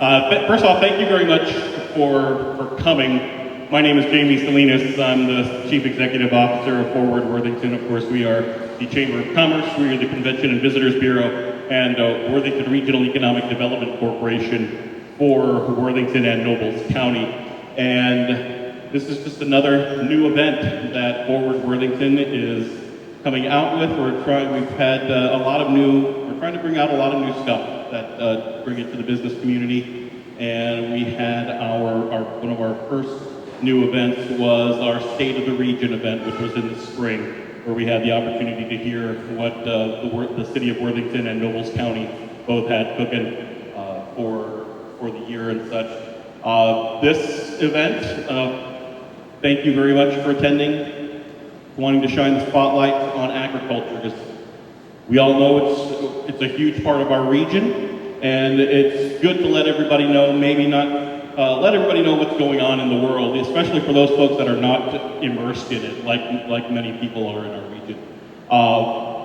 First of all, thank you very much for coming. My name is Jamie Salinas. I'm the Chief Executive Officer of Forward Worthington. Of course, we are the Chamber of Commerce. We are the Convention and Visitors Bureau and Worthington Regional Economic Development Corporation for Worthington and Nobles County. And this is just another new event that Forward Worthington is coming out with. We're trying to bring out a lot of new stuff that bring it to the business community. And we had one of our first new events was our State of the Region event, which was in the spring, where we had the opportunity to hear what the city of Worthington and Nobles County both had cooking for the year and such. This event, thank you very much for attending, wanting to shine the spotlight on agriculture, because we all know it's a huge part of our region, and it's good to let everybody know, let everybody know what's going on in the world, especially for those folks that are not immersed in it, like many people are in our region.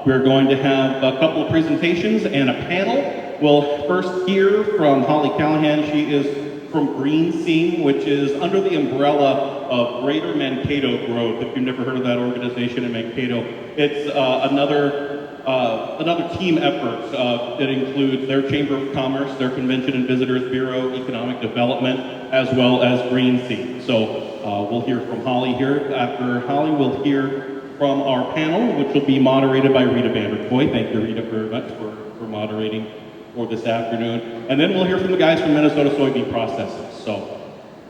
We're going to have a couple of presentations and a panel. We'll first hear from Holly Callahan. She is from Green Seam, which is under the umbrella of Greater Mankato Growth. If you've never heard of that organization in Mankato, it's another team effort that includes their Chamber of Commerce, their Convention and Visitors Bureau, Economic Development, as well as Green Seam. So we'll hear from Holly here. After Holly, we'll hear from our panel, which will be moderated by Rita Vanderkoy. Thank you, Rita, very much for moderating for this afternoon. And then we'll hear from the guys from Minnesota Soybean Processors. So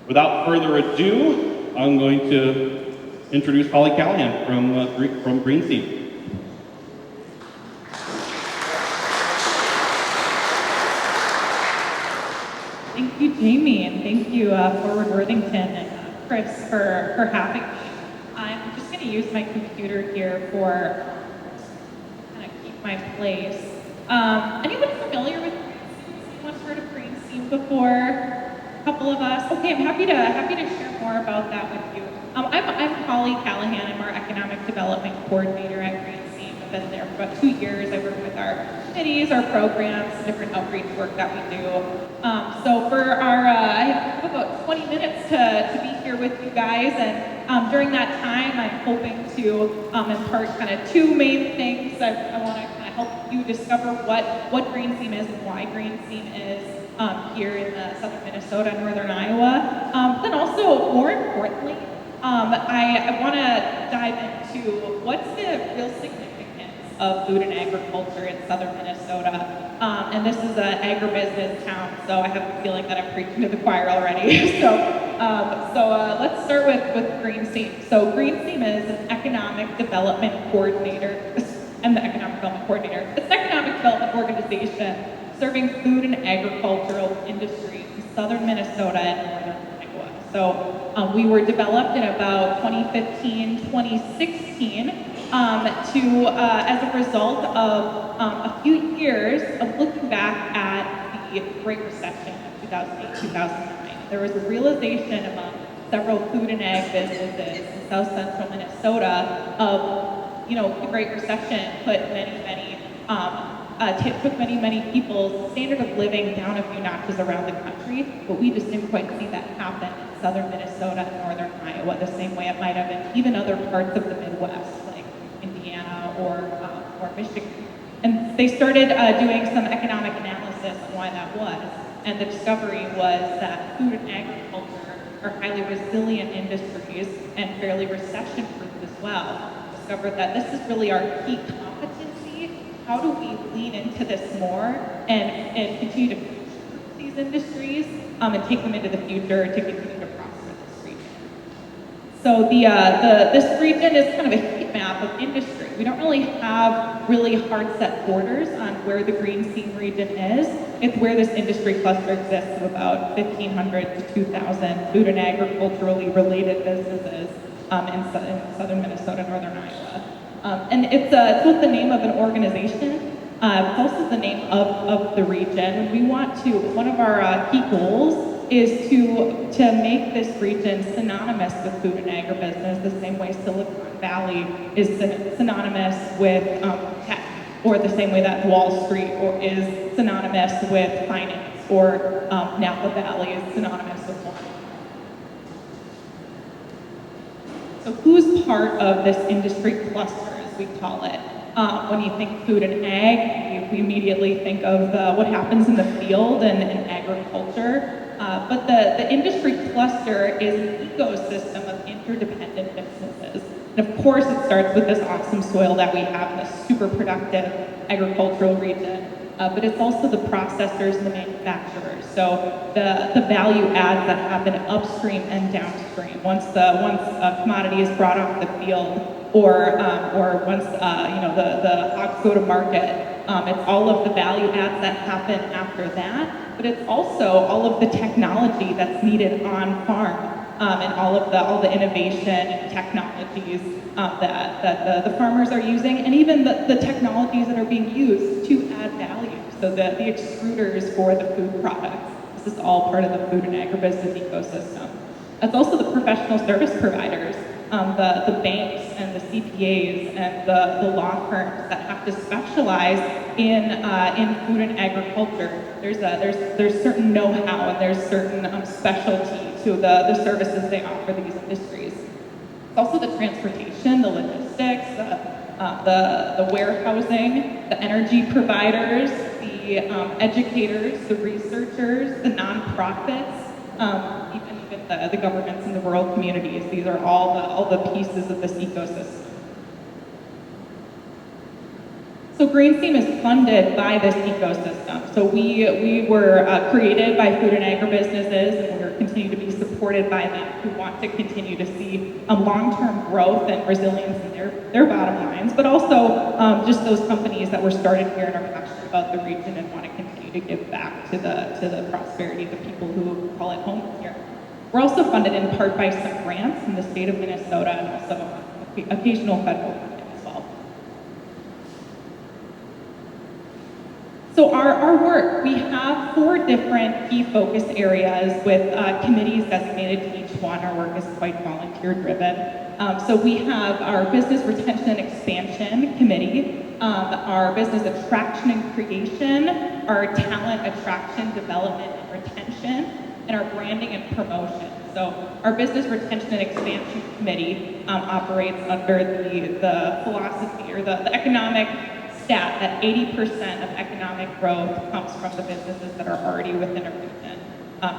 without further ado, I'm going to introduce Holly Callahan from Green Seam. Thank you, Jamie, and thank you, Forward Worthington and Chris for having me. I'm just going to use my computer here for kind of keep my place. Anyone familiar with Green Seam? Anyone heard of Green Seam before? A couple of us. Okay, I'm happy to share more about that with you. I'm Holly Callahan. I'm our Economic Development Coordinator at Green Seam. I've been there for about 2 years. I work with our committees, our programs, different outreach work that we do. So for our, I have about 20 minutes to be here with you guys, and during that time, I'm hoping to impart kind of two main things. I want to kind of help you discover what Green Seam is and why Green Seam is here in southern Minnesota and northern Iowa. Then also, more importantly, I want to dive into what's the real significance of food and agriculture in southern Minnesota. And this is an agribusiness town, so I have a feeling that I'm preaching to the choir already. So let's start with Green Seam. So Green Seam is an economic development coordinator. I'm the economic development coordinator. It's an economic development organization serving food and agricultural industries in southern Minnesota and northern Iowa. So we were developed in about 2015, 2016 as a result of a few years of looking back at the Great Recession of 2008, 2009. There was a realization among several food and ag businesses in south central Minnesota of, the Great Recession put took many people's standard of living down a few notches around the country, but we just didn't quite see that happen in southern Minnesota and northern Iowa the same way it might have in even other parts of the Midwest, like Indiana or Michigan. And they started doing some economic analysis on why that was, and the discovery was that food and agriculture are highly resilient industries and fairly recession-proof as well. Discovered that this is really our key competency. How do we lean into this more and continue to future-proof these industries and take them into the future to continue to prosper this region? So this region is kind of a heat map of industry. We don't really have really hard set borders on where the Green Seam region is. It's where this industry cluster exists of about 1,500 to 2,000 food and agriculturally related businesses in southern Minnesota, northern Iowa. And it's both the name of an organization, it's also the name of the region. We want to, one of our key goals is to make this region synonymous with food and agribusiness, the same way Silicon Valley is synonymous with tech, or the same way that Wall Street is synonymous with finance. or Napa Valley is synonymous with one. So who's part of this industry cluster, as we call it? When you think food and ag, we immediately think of what happens in the field and agriculture. But the industry cluster is an ecosystem of interdependent businesses. And of course, it starts with this awesome soil that we have in this super productive agricultural region. But it's also the processors and the manufacturers. So the value adds that happen upstream and downstream. Once a commodity is brought off the field, or once the hogs go to market, it's all of the value adds that happen after that. But it's also all of the technology that's needed on farm, and all the innovation and technologies that the farmers are using, and even the technologies that are being used to add value. So the extruders for the food products. This is all part of the food and agribusiness ecosystem. It's also the professional service providers, the banks and the CPAs and the law firms that have to specialize in food and agriculture. There's certain know-how and there's certain specialty to the services they offer these industries. It's also the transportation, the logistics, the warehousing, the energy providers, the educators, the researchers, the nonprofits, even the governments and the rural communities. These are all the pieces of this ecosystem. So Green Theme is funded by this ecosystem. So we were created by food and agribusinesses, and we're continuing to be supported by them who want to continue to see long-term growth and resilience in their bottom lines, but also just those companies that were started here and are passionate about the region and want to continue to give back to the prosperity of the people who call it home here. We're also funded in part by some grants in the state of Minnesota and also occasional federal funding as well. So our work, we have 4 different key focus areas with committees designated to each one. Our work is quite volunteer driven. So we have our Business Retention and Expansion Committee, our Business Attraction and Creation, our Talent Attraction, Development, and Retention, and our Branding and Promotion. So our Business Retention and Expansion Committee operates under the philosophy or the economic stat that 80% of economic growth comes from the businesses that are already within a region.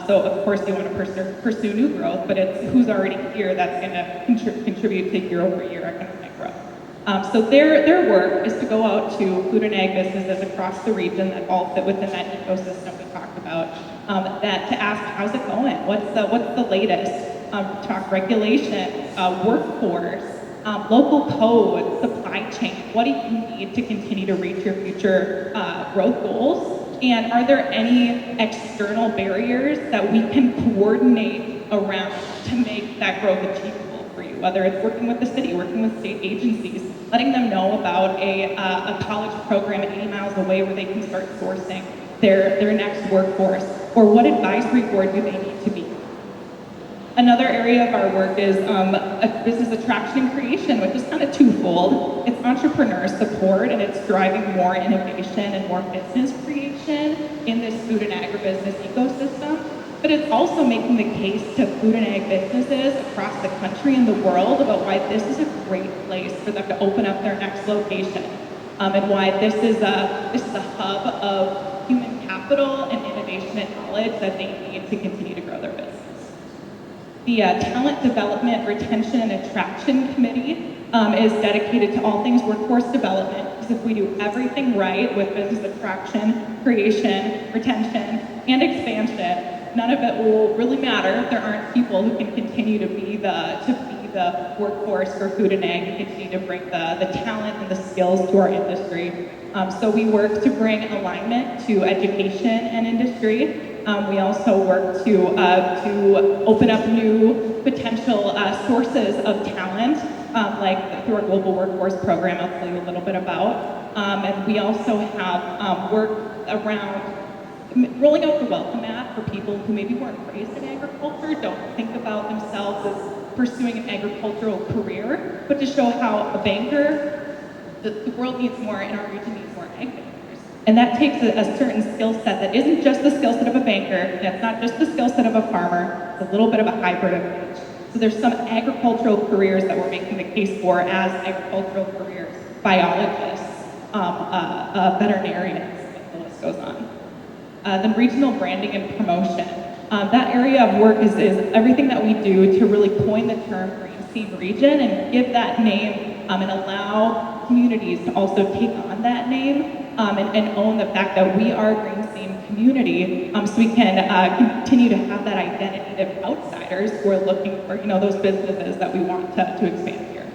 So of course you want to pursue new growth, but it's who's already here that's going to contribute to year-over-year economic growth. So their work is to go out to food and ag businesses across the region that all fit within that ecosystem we talked about, that to ask, how's it going? What's the latest? Talk regulation, workforce, local code, supply chain. What do you need to continue to reach your future growth goals? And are there any external barriers that we can coordinate around to make that growth achievable for you? Whether it's working with the city, working with state agencies, letting them know about a college program 80 miles away where they can start sourcing their next workforce, or what advisory board do they need to be? Another area of our work is business attraction and creation, which is kind of twofold. It's entrepreneur support, and it's driving more innovation and more business creation in this food and agribusiness ecosystem. But it's also making the case to food and ag businesses across the country and the world about why this is a great place for them to open up their next location, and why this is a hub of human capital and innovation and knowledge that they need to continue to grow their business. The Talent Development, Retention, and Attraction Committee is dedicated to all things workforce development, because if we do everything right with business attraction, creation, retention, and expansion, none of it will really matter if there aren't people who can continue to be the workforce for food and ag and continue to bring the talent and the skills to our industry. So we work to bring alignment to education and industry. We also work to open up new potential sources of talent, like through our Global Workforce Program I'll tell you a little bit about. And we also have work around rolling out the welcome mat for people who maybe weren't raised in agriculture, don't think about themselves as pursuing an agricultural career, but to show how a banker, the world needs more, and our region needs more ag bankers. And that takes a certain skill set that isn't just the skill set of a banker, that's not just the skill set of a farmer, it's a little bit of a hybrid of each. So there's some agricultural careers that we're making the case for as agricultural careers, biologists, veterinarians, the list goes on. Then regional branding and promotion. That area of work is everything that we do to really coin the term Green Seam Region and give that name and allow communities to also take on that name and own the fact that we are Green Seam community, so we can continue to have that identity of outsiders who are looking for those businesses that we want to expand here.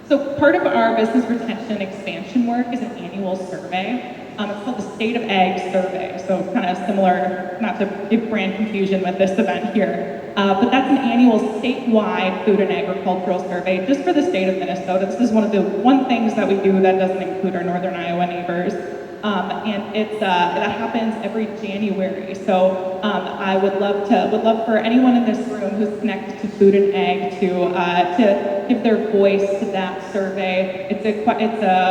So part of our business retention and expansion work is an annual survey. It's called the State of Ag Survey, so kind of similar, not to give brand confusion with this event here, but that's an annual statewide food and agricultural survey just for the state of Minnesota. This is one of the things that we do that doesn't include our northern Iowa neighbors. And that happens every January. So I would love for anyone in this room who's connected to food and ag to give their voice to that survey. It's a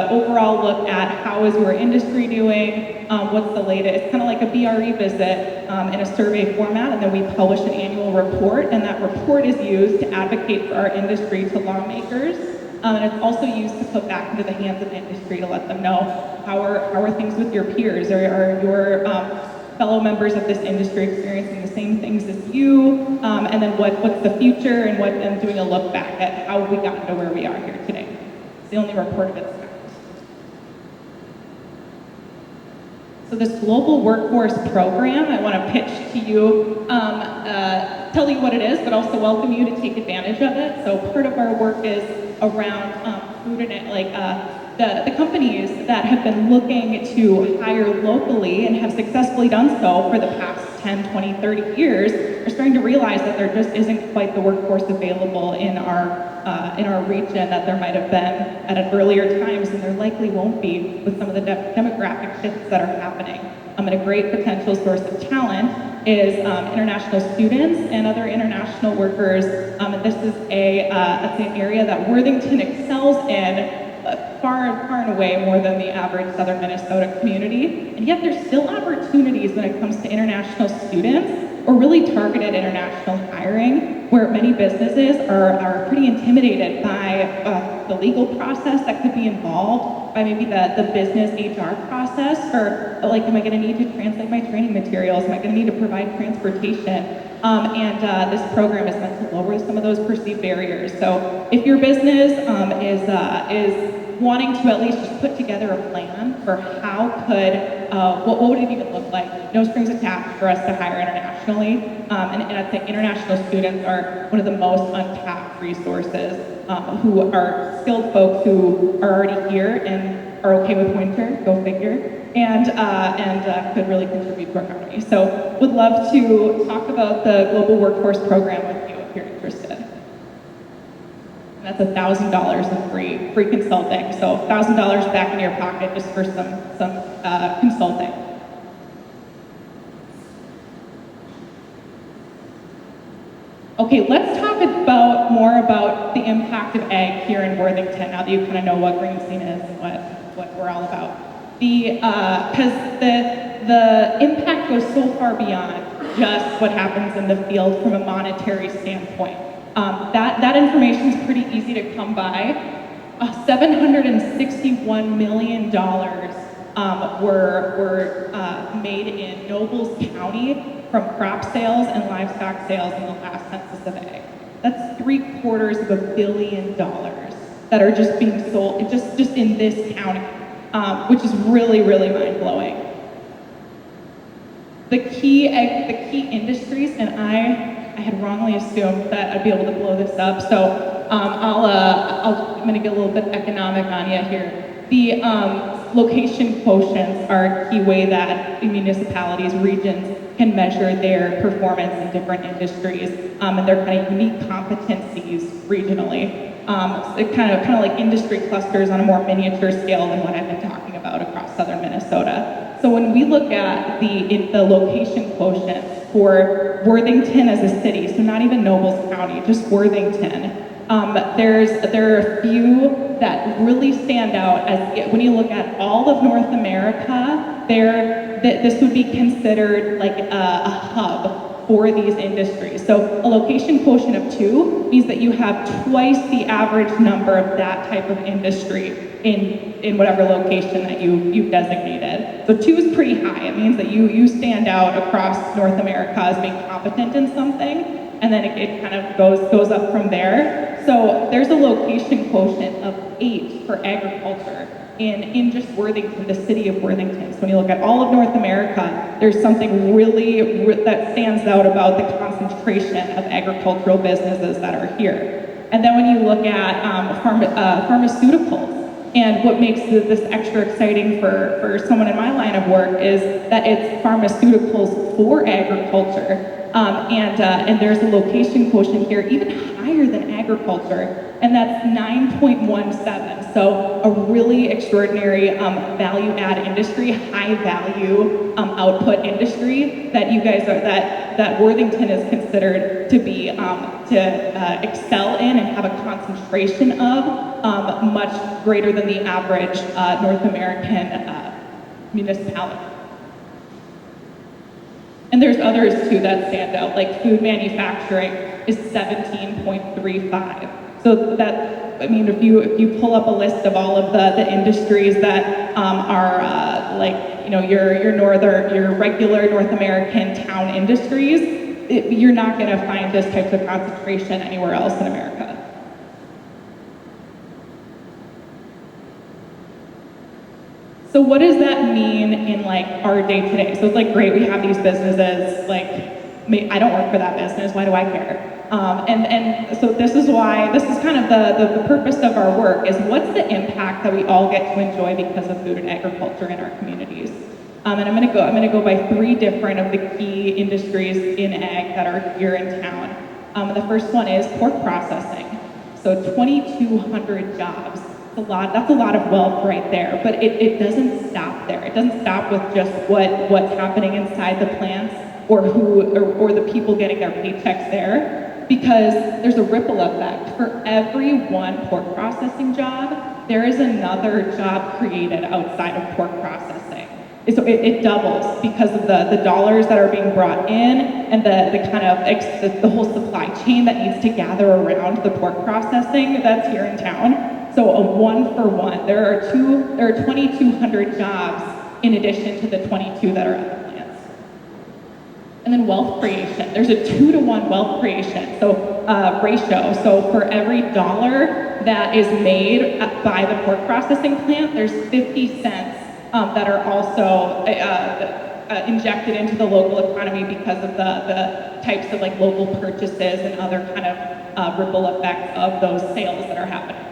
overall look at how is your industry doing, what's the latest. It's kind of like a BRE visit in a survey format, and then we publish an annual report, and that report is used to advocate for our industry to lawmakers. And it's also used to put back into the hands of industry to let them know how are things with your peers, or are your fellow members of this industry experiencing the same things as you, and then what's the future, and doing a look back at how we got to where we are here today. It's the only report of its kind. So this global workforce program, I want to pitch to you, tell you what it is, but also welcome you to take advantage of it. So part of our work is around food and the companies that have been looking to hire locally and have successfully done so for the past 10, 20, 30 years are starting to realize that there just isn't quite the workforce available in our region that there might have been at earlier times, and there likely won't be with some of the demographic shifts that are happening. And a great potential source of talent is international students and other international workers. And this is that's an area that Worthington excels in far and away more than the average Southern Minnesota community. And yet there's still opportunities when it comes to international students or really targeted international hiring, where many businesses are pretty intimidated by the legal process that could be involved, by maybe the business HR process, or like, am I going to need to translate my training materials? Am I going to need to provide transportation? And this program is meant to lower some of those perceived barriers. So if your business is wanting to at least just put together a plan for how what would it even look like? No strings attached for us to hire internationally. And I'd say international students are one of the most untapped resources, who are skilled folks who are already here and are okay with winter, go figure, and could really contribute to our economy. So would love to talk about the Global Workforce Program with you if you're interested. That's $1,000 of free consulting. So $1,000 back in your pocket just for some consulting. Okay, let's talk more about the impact of ag here in Worthington, now that you kind of know what Green Seam is and what we're all about. Because the impact goes so far beyond just what happens in the field from a monetary standpoint. That information is pretty easy to come by. $761 million were made in Nobles County from crop sales and livestock sales in the last census of ag. That's $750 million that are just being sold just in this county, which is really, really mind-blowing. The key industries, and I had wrongly assumed that I'd be able to blow this up, so I'm going to get a little bit economic on you here. The location quotients are a key way that municipalities, regions can measure their performance in different industries and their kind of unique competencies regionally. It's kind of like industry clusters on a more miniature scale than what I've been talking about across southern Minnesota. So when we look at the location quotient for Worthington as a city, so not even Nobles County, just Worthington, There are a few that really stand out as when you look at all of North America, this would be considered like a hub for these industries. So a location quotient of 2 means that you have twice the average number of that type of industry in whatever location that you've designated. So 2 is pretty high. It means that you stand out across North America as being competent in something, and then it kind of goes up from there. So there's a location quotient of 8 for agriculture in just Worthington, the city of Worthington. So when you look at all of North America, there's something really that stands out about the concentration of agricultural businesses that are here. And then when you look at pharmaceuticals, and what makes this extra exciting for someone in my line of work is that it's pharmaceuticals for agriculture. And there's a location quotient here even higher than agriculture, and that's 9.17. So a really extraordinary value add industry, high value output industry that you guys are, that Worthington is considered to be, to excel in and have a concentration of much greater than the average North American municipality. And there's others too that stand out, like food manufacturing is 17.35. So that, I mean, if you pull up a list of all of the industries that are like, you know, your regular North American town industries, you're not going to find this type of concentration anywhere else in America. So what does that mean in like our day-to-day? So it's like, great, we have these businesses, like, I don't work for that business, why do I care? And so this is kind of the purpose of our work, is what's the impact that we all get to enjoy because of food and agriculture in our communities? And I'm gonna go by 3 different of the key industries in ag that are here in town. The first one is pork processing. So 2,200 jobs. That's a lot of wealth right there, but it doesn't stop there. It doesn't stop with just what's happening inside the plants or the people getting their paychecks there, because there's a ripple effect. For every one pork processing job, there is another job created outside of pork processing. So it doubles because of the dollars that are being brought in and the kind of the whole supply chain that needs to gather around the pork processing that's here in town. So a 1-for-1. There are 2,200 jobs in addition to the 22 that are at the plants. And then wealth creation. There's a 2-to-1 wealth creation. So ratio. So for every dollar that is made by the pork processing plant, there's 50 cents that are also injected into the local economy because of the types of like local purchases and other kind of ripple effects of those sales that are happening.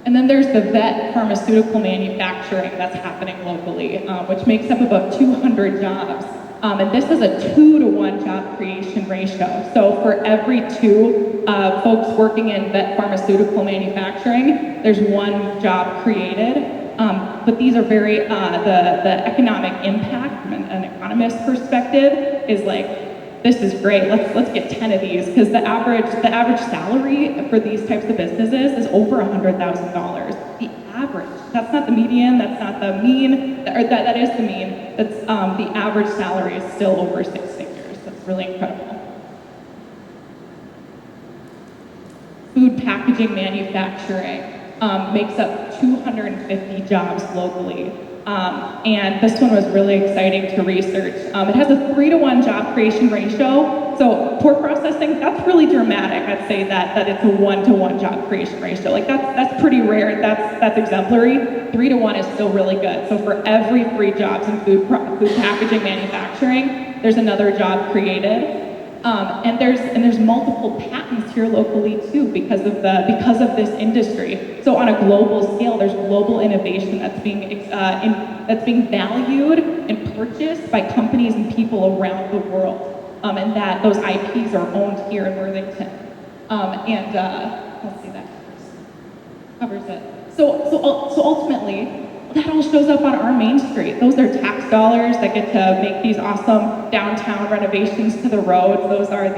And then there's the vet pharmaceutical manufacturing that's happening locally, which makes up about 200 jobs. And this is a 2-to-1 job creation ratio. So for every 2 folks working in vet pharmaceutical manufacturing, there's 1 job created. But these are very, the economic impact from an economist perspective is like, this is great, let's get 10 of these, because the average salary for these types of businesses is over $100,000. The average, that's not the median, that's not the mean, or that is the mean, that's the average salary is still over 6 figures. That's really incredible. Food packaging manufacturing makes up 250 jobs locally. And this one was really exciting to research. It has a 3-to-1 job creation ratio. So pork processing, that's really dramatic. I'd say that it's a 1-to-1 job creation ratio. Like that's pretty rare. That's exemplary. 3-to-1 is still really good. So for every 3 jobs in food packaging manufacturing, there's another job created. And there's multiple patents here locally too because of this industry. So on a global scale, there's global innovation that's being valued and purchased by companies and people around the world, and that those IPs are owned here in Worthington. Let's see, that covers it. So ultimately, that all shows up on our Main Street. Those are tax dollars that get to make these awesome downtown renovations to the roads. Those are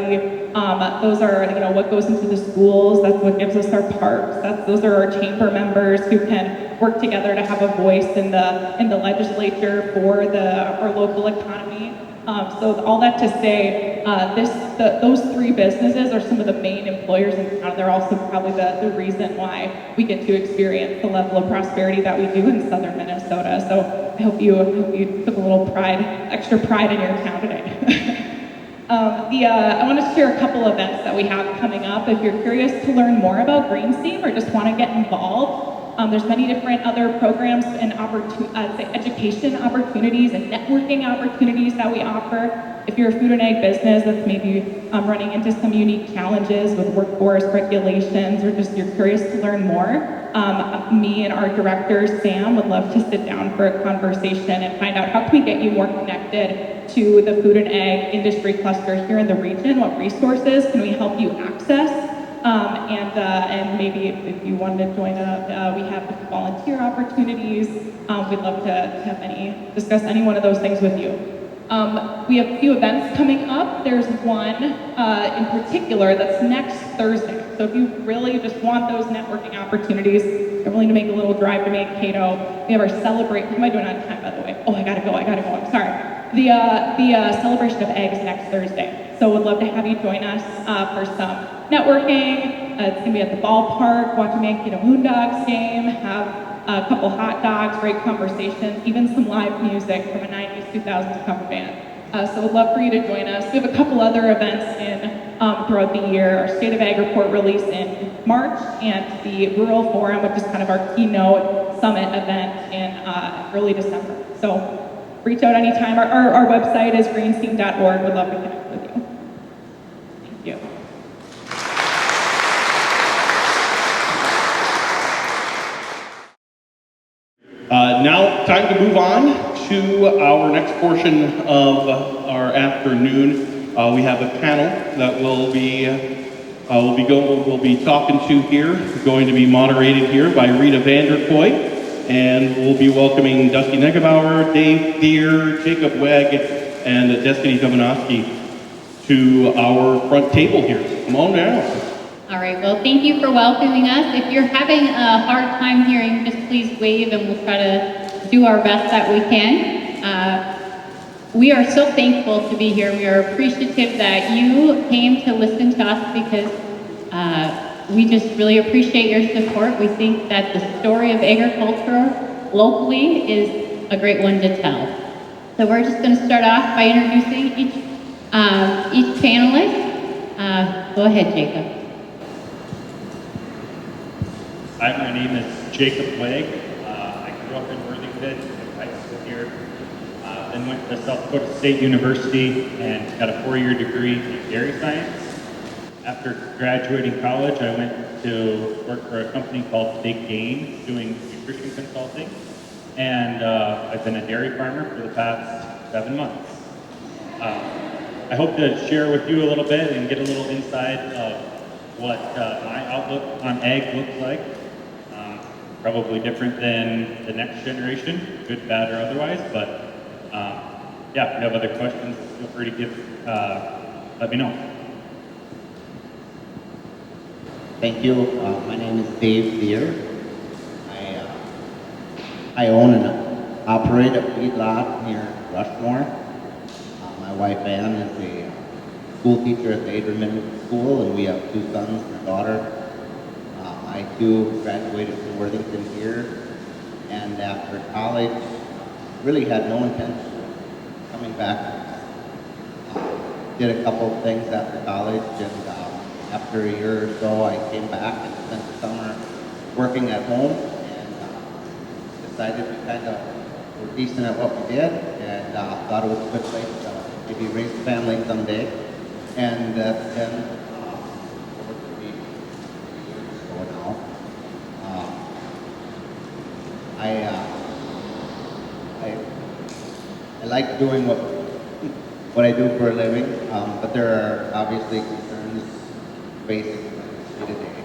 what goes into the schools. That's what gives us our parks. Those are our chamber members who can work together to have a voice in the legislature for our local economy. So all that to say, those three businesses are some of the main employers in town. They're also probably the reason why we get to experience the level of prosperity that we do in southern Minnesota. So I hope you took a little extra pride in your town today. I want to share a couple events that we have coming up. If you're curious to learn more about Green Seam or just want to get involved, there's many different other programs and education opportunities and networking opportunities that we offer. If you're a food and ag business that's maybe running into some unique challenges with workforce regulations or just you're curious to learn more, me and our director, Sam, would love to sit down for a conversation and find out how can we get you more connected to the food and ag industry cluster here in the region. What resources can we help you access? And maybe if you wanted to join we have volunteer opportunities. We'd love to discuss any one of those things with you. We have a few events coming up. There's one in particular that's next Thursday. So if you really just want those networking opportunities, you're willing to make a little drive to Mankato, we have our celebration. What am I doing on time, by the way? Oh, I gotta go, I'm sorry. The celebration of eggs next Thursday. So we'd love to have you join us for some networking. It's gonna be at the ballpark, watch a Mankato Moondogs game, have a couple hot dogs, great conversations, even some live music from a 90s, 2000s cover band. So we'd love for you to join us. We have a couple other events throughout the year. Our State of Ag report release in March and the Rural Forum, which is kind of our keynote summit event in early December. So reach out anytime. Our website is greenseam.org. We'd love to connect with you. Thank you. Now, time to move on to our next portion of our afternoon. We have a panel that we'll be talking to here, going to be moderated here by Rita Vanderkoy, and we'll be welcoming Dusty Negebauer, Dave Deere, Jacob Wegg, and Destiny Dominowski to our front table here. Come on down. All right, well, thank you for welcoming us. If you're having a hard time hearing, just please wave and we'll try to do our best that we can. We are so thankful to be here. We are appreciative that you came to listen to us because we just really appreciate your support. We think that the story of agriculture locally is a great one to tell. So we're just going to start off by introducing each panelist. Go ahead, Jacob. Hi, my name is Jacob Wegg. I grew up in Worthington, went to high school here, then went to South Dakota State University and got a 4-year degree in dairy science. After graduating college, I went to work for a company called Big Gain, doing nutrition consulting, and I've been a dairy farmer for the past 7 months. I hope to share with you a little bit and get a little insight of what my outlook on ag looks like. Probably different than the next generation, good, bad, or otherwise, but yeah, if you have other questions, feel free to let me know. Thank you. My name is Dave Deere. I own and operate a feedlot near Rushmore. My wife Ann is a school teacher at the Aderman School, and we have 2 sons and a daughter. I too graduated from Worthington here, and after college, really had no intention of coming back. Did a couple of things after college, and after a year or so, I came back and spent the summer working at home, and decided we kind of were decent at what we did, and thought it was a good place to maybe raise a family someday. And then over 3 years ago now, I like doing what I do for a living, but there are obviously concerns facing day to day,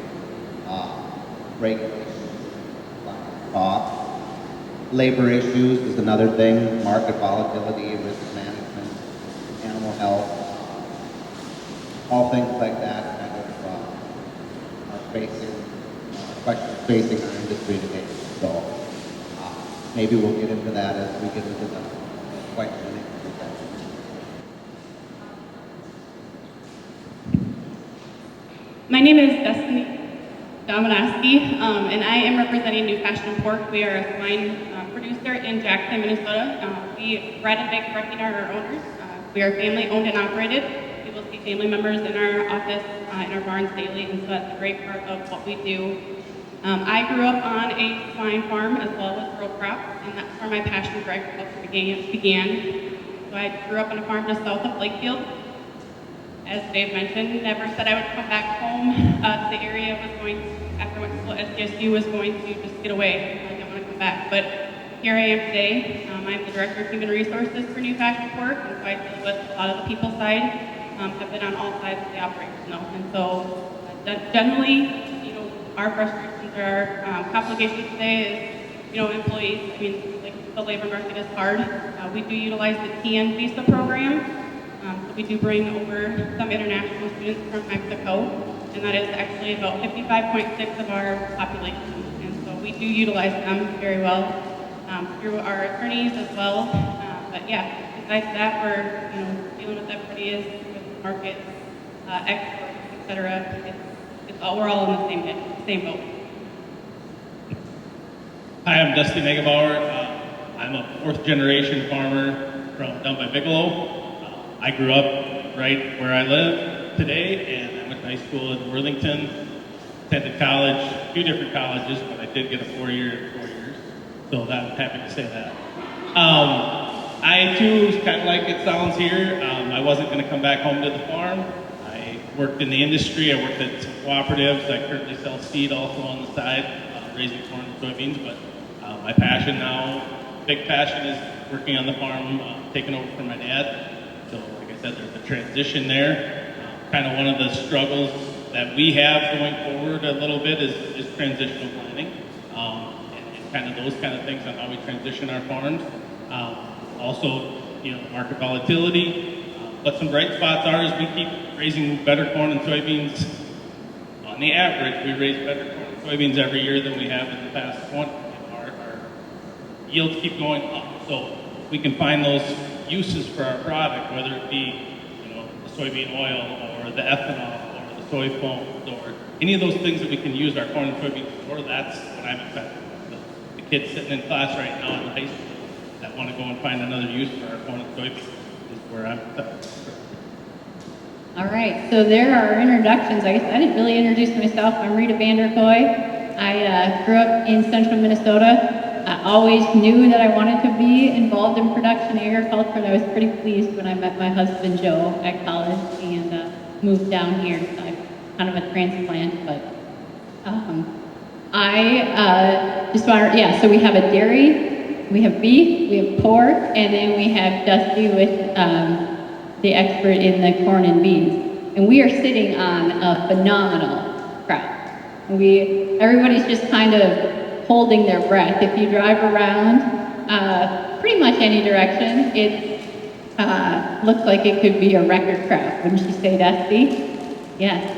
regulations, costs, Labor issues is another thing, market volatility, risk management, animal health, all things like that kind of are facing, questions facing our industry today. So maybe we'll get into that as we get into the question and answer session. My name is Destiny Dominaski, and I am representing New Fashion Pork. We are a swine producer in Jackson, Minnesota. We bred and bake directly to our owners. We are family owned and operated. You will see family members in our office, in our barns daily, and so that's a great part of what we do. I grew up on a swine farm as well as row crop, and that's where my passion for agriculture began. So I grew up on a farm just south of Lakefield. As Dave mentioned, never said I would come back home to the area. After I went to school at SDSU, was going to just get away. I didn't want to come back. But here I am today. I'm the Director of Human Resources for New Fashion Pork, and so I deal with a lot of the people side. Have been on all sides of the operation though. And so generally, our frustrations or our complications today is, employees. I mean, like the labor market is hard. We do utilize the TN visa program. So we do bring over some international students from Mexico, and that is actually about 55.6 of our population. And so we do utilize them very well through our attorneys as well. But yeah, besides that, we're dealing with everybody is with markets, exports, etc. We're all in the same boat. Hi, I'm Dusty Negebauer. I'm a fourth generation farmer from down by Bigelow. I grew up right where I live today, and I went to high school in Worthington, attended college, a few different colleges, but I did get a 4 years, so I'm happy to say that. I too, kind of like it sounds here, I wasn't going to come back home to the farm. I worked in the industry, I worked at some cooperatives, I currently sell seed also on the side, raising corn and soybeans, but my passion now, big passion is working on the farm, taking over from my dad. So, like I said, there's a transition there. Kind of one of the struggles that we have going forward a little bit is transitional planning, and kind of those kind of things on how we transition our farms. Also, market volatility. But some bright spots are is we keep raising better corn and soybeans. On the average, we raise better corn and soybeans every year than we have in the past 20. Our yields keep going up. So we can find those uses for our product, whether it be, the soybean oil or the ethanol or the soy foams or any of those things that we can use our corn and soybeans for. That's what I'm excited about. The kids sitting in class right now in high school that want to go and find another use for our corn and soybeans is where I'm excited. All right, so there are introductions. I guess I didn't really introduce myself. I'm Rita Vanderkoy. I grew up in central Minnesota. I always knew that I wanted to be involved in production agriculture, and I was pretty pleased when I met my husband Joe at college and moved down here. So I'm kind of a transplant, but I just want to, so we have a dairy, we have beef, we have pork, and then we have Dusty with the expert in the corn and beans. And we are sitting on a phenomenal crop. Everybody's just kind of holding their breath. If you drive around pretty much any direction, it looks like it could be a record crop. Wouldn't you say, Dusty? Yes.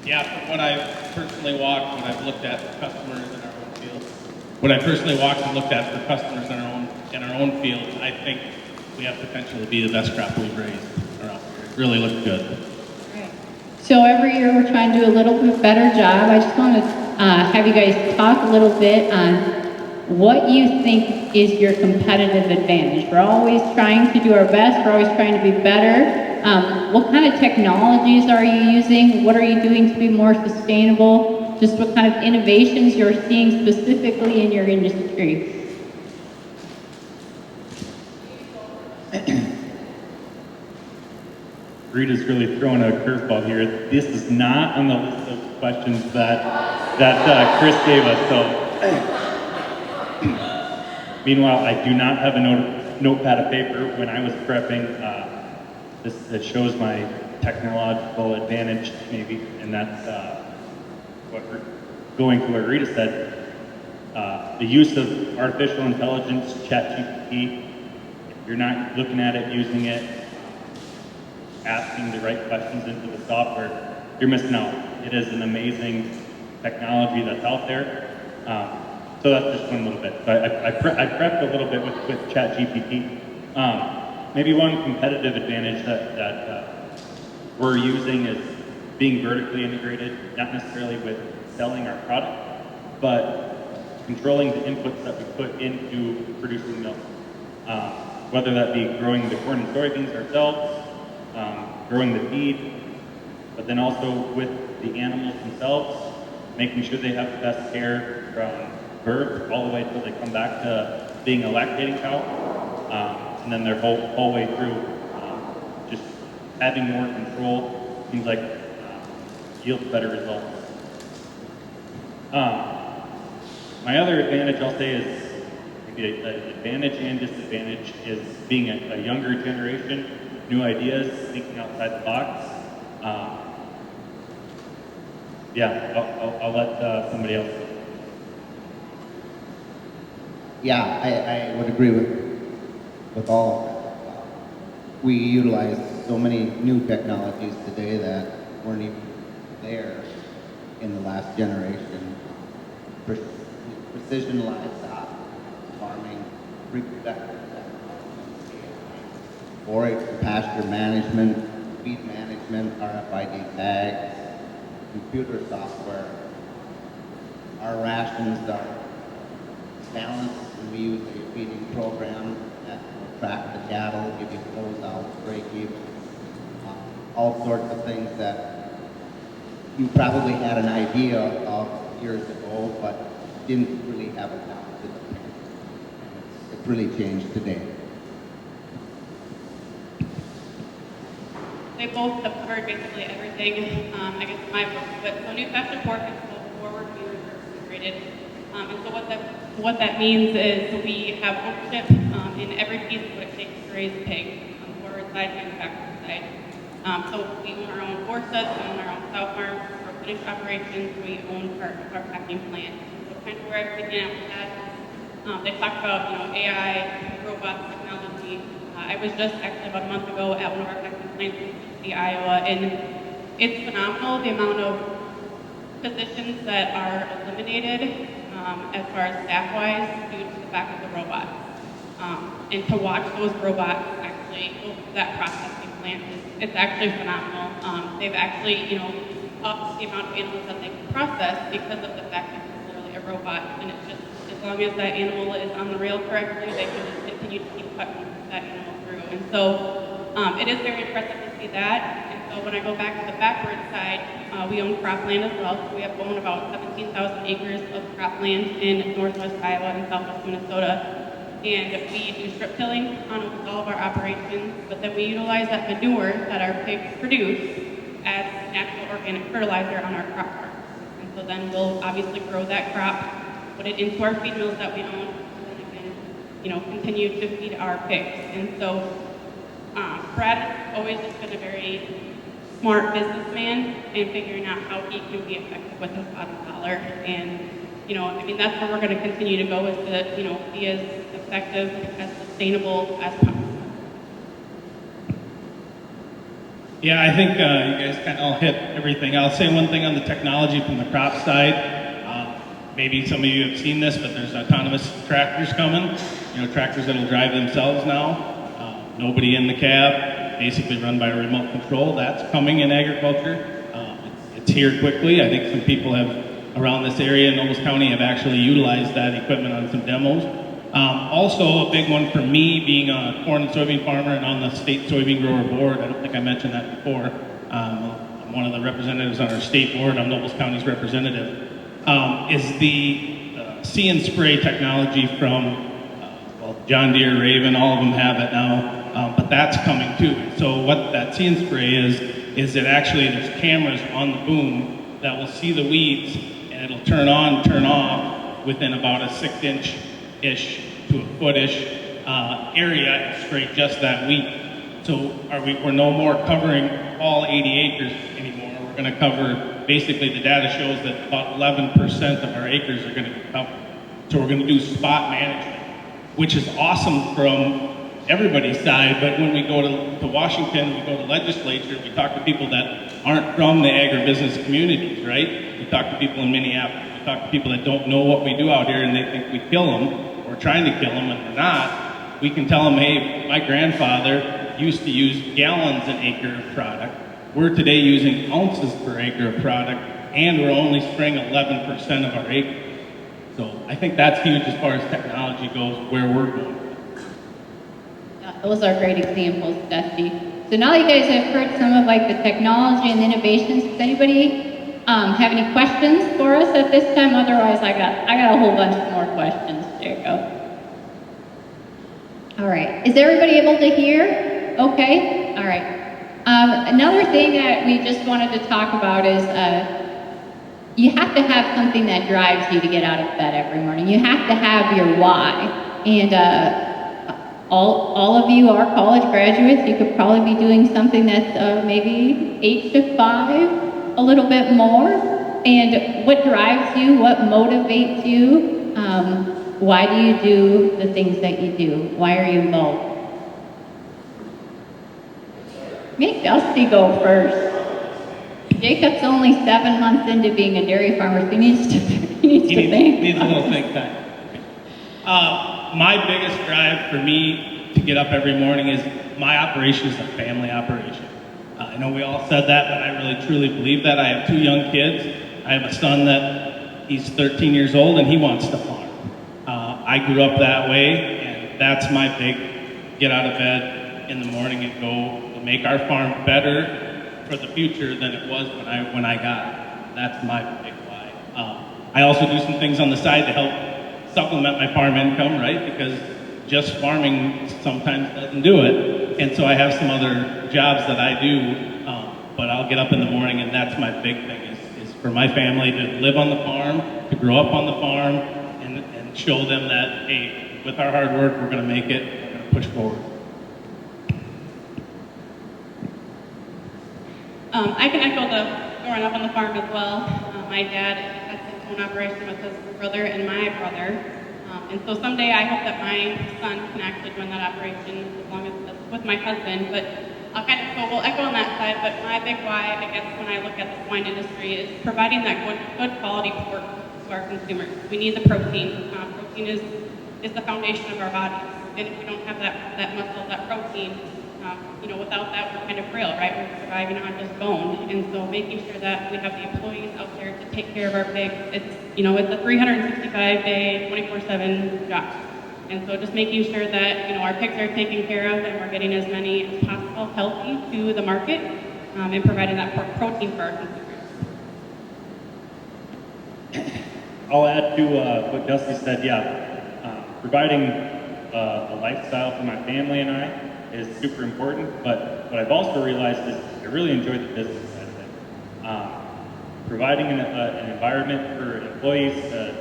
Yeah, from what I've personally walked, when I've looked at customers in our own fields, in our own fields, I think we have potential to be the best crop we've raised around here. It really looks good. Right. So every year we're trying to do a little bit better job. I just want to have you guys talk a little bit on what you think is your competitive advantage. We're always trying to do our best. We're always trying to be better. What kind of technologies are you using? What are you doing to be more sustainable? Just what kind of innovations you're seeing specifically in your industry? Rita's really throwing a curveball here. This is not on the list of questions that Chris gave us. So, meanwhile, I do not have a notepad of paper. When I was prepping, this shows my technological advantage, maybe, and that's what we're going to what Rita said. The use of artificial intelligence, ChatGPT, if you're not looking at it, using it, asking the right questions into the software, you're missing out. It is an amazing technology that's out there. So that's just one little bit. So I prepped a little bit with ChatGPT. Maybe one competitive advantage that we're using is being vertically integrated, not necessarily with selling our product, but controlling the inputs that we put into producing milk. Whether that be growing the corn and soybeans ourselves, growing the feed, but then also with the animals themselves, making sure they have the best care from birth all the way until they come back to being a lactating cow, and then their whole way through. Just having more control seems like yields better results. My other advantage, I'll say, is maybe an advantage and disadvantage is being a younger generation, new ideas, thinking outside the box. I'll let somebody else. Yeah, I would agree with all of that. We utilize so many new technologies today that weren't even there in the last generation. Precision livestock farming, reproductive technology, forage and pasture management, feed management, RFID tags, computer software. Our rations are balanced, and we use a feeding program that will track the cattle, give you closeouts, break even, all sorts of things that you probably had an idea of years ago, but didn't really have it down to the penny. It's really changed today. They both have covered basically everything, I guess in my book. But so new fashion pork is forward integrated. And so what that means is we have ownership in every piece of what it takes to raise a pig on the forward side and the backward side. So we own our own borsas, we own our own sow farm, our finished operations, we own our packing plant. So kind of where everything at with that. They talked about AI, robots, technology. I was just actually about a month ago at one of our packing plants in Iowa, and it's phenomenal the amount of positions that are eliminated as far as staff-wise due to the fact of the robots. And to watch those robots actually go through that processing plant it's actually phenomenal. They've actually, upped the amount of animals that they can process because of the fact that it's literally a robot, and it's just as long as that animal is on the rail correctly, they can just continue to keep cutting that animal through. And so it is very impressive to see that. And so when I go back to the backward side, we own cropland as well. So we own about 17,000 acres of cropland in northwest Iowa and southwest Minnesota. And we do strip tilling on almost all of our operations, but then we utilize that manure that our pigs produce as natural organic fertilizer on our crop farms. And so then we'll obviously grow that crop, put it into our feed mills that we own, and then again, continue to feed our pigs. And so Brad has always just been a very smart businessman in figuring out how he can be effective with his bottom dollar. And that's where we're going to continue to go, is to be as effective, as sustainable as possible. Yeah, I think you guys kind of all hit everything. I'll say one thing on the technology from the crop side. Maybe some of you have seen this, but there's autonomous tractors coming. Tractors that'll drive themselves now. Nobody in the cab, basically run by a remote control. That's coming in agriculture. It's here quickly. I think some people around this area in Nobles County have actually utilized that equipment on some demos. Also, a big one for me, being a corn and soybean farmer and on the state soybean grower board, I don't think I mentioned that before. I'm one of the representatives on our state board. I'm Nobles County's representative. Is the See and Spray technology from John Deere, Raven, all of them have it now, but that's coming too. So what that See and Spray is that actually there's cameras on the boom that will see the weeds, and it'll turn on, turn off within about a 6-inch-ish to a foot-ish area and spray just that weed. So we're no more covering all 80 acres anymore. We're going to cover, basically the data shows that about 11% of our acres are going to be covered. So we're going to do spot management, which is awesome from everybody's side, but when we go to Washington, we go to legislature, we talk to people that aren't from the agribusiness communities, right? We talk to people in Minneapolis, we talk to people that don't know what we do out here and they think we kill them, or trying to kill them, and we're not. We can tell them, hey, my grandfather used to use gallons an acre of product. We're today using ounces per acre of product, and we're only spraying 11% of our acre. So I think that's huge as far as technology goes, where we're going. Yeah, those are great examples, Dusty. So now you guys have heard some of like the technology and innovations. Does anybody have any questions for us at this time? Otherwise, I got a whole bunch more questions, Jacob. All right, is everybody able to hear? Okay, all right. Another thing that we just wanted to talk about is you have to have something that drives you to get out of bed every morning. You have to have your why. And all of you are college graduates. You could probably be doing something that's maybe 8 to 5, a little bit more. And what drives you? What motivates you? Why do you do the things that you do? Why are you involved? Make Dusty go first. Jacob's only 7 months into being a dairy farmer, so he needs to think. Needs a little think time. My biggest drive for me to get up every morning is my operation is a family operation. I know we all said that, but I really truly believe that. I have 2 young kids. I have a son that he's 13 years old and he wants to farm. I grew up that way, and that's my big get out of bed in the morning and go to make our farm better for the future than it was when I got it. That's my big why. I also do some things on the side to help supplement my farm income, right? Because just farming sometimes doesn't do it. And so I have some other jobs that I do, but I'll get up in the morning, and that's my big thing is for my family to live on the farm, to grow up on the farm, and show them that, hey, with our hard work, we're gonna make it, we're gonna push forward. I can echo the growing up on the farm as well. My dad has his own operation with his brother and my brother. And so someday I hope that my son can actually join that operation as long as it's with my husband. But we'll echo on that side, but my big why, I guess, when I look at the swine industry is providing that good quality pork to our consumers. We need the protein. Protein is the foundation of our bodies. And if we don't have that muscle, that protein, without that, we're kind of frail, right? We're surviving on just bone. And so making sure that we have the employees out there to take care of our pigs, it's a 365-day, 24/7 job. And so just making sure that, our pigs are taken care of and we're getting as many as possible healthy to the market and providing that pork protein for our consumers. I'll add to what Dusty said, providing a lifestyle for my family and I is super important, but what I've also realized is I really enjoy the business side of it. Providing an environment for employees to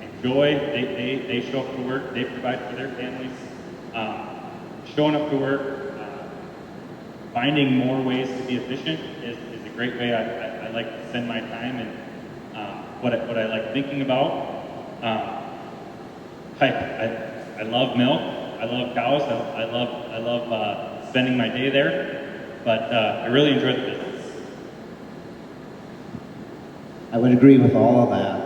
enjoy, they show up to work, they provide for their families, showing up to work, finding more ways to be efficient is a great way I like to spend my time and what I like thinking about. I love milk. I love cows. I love spending my day there. But I really enjoy the business. I would agree with all of that.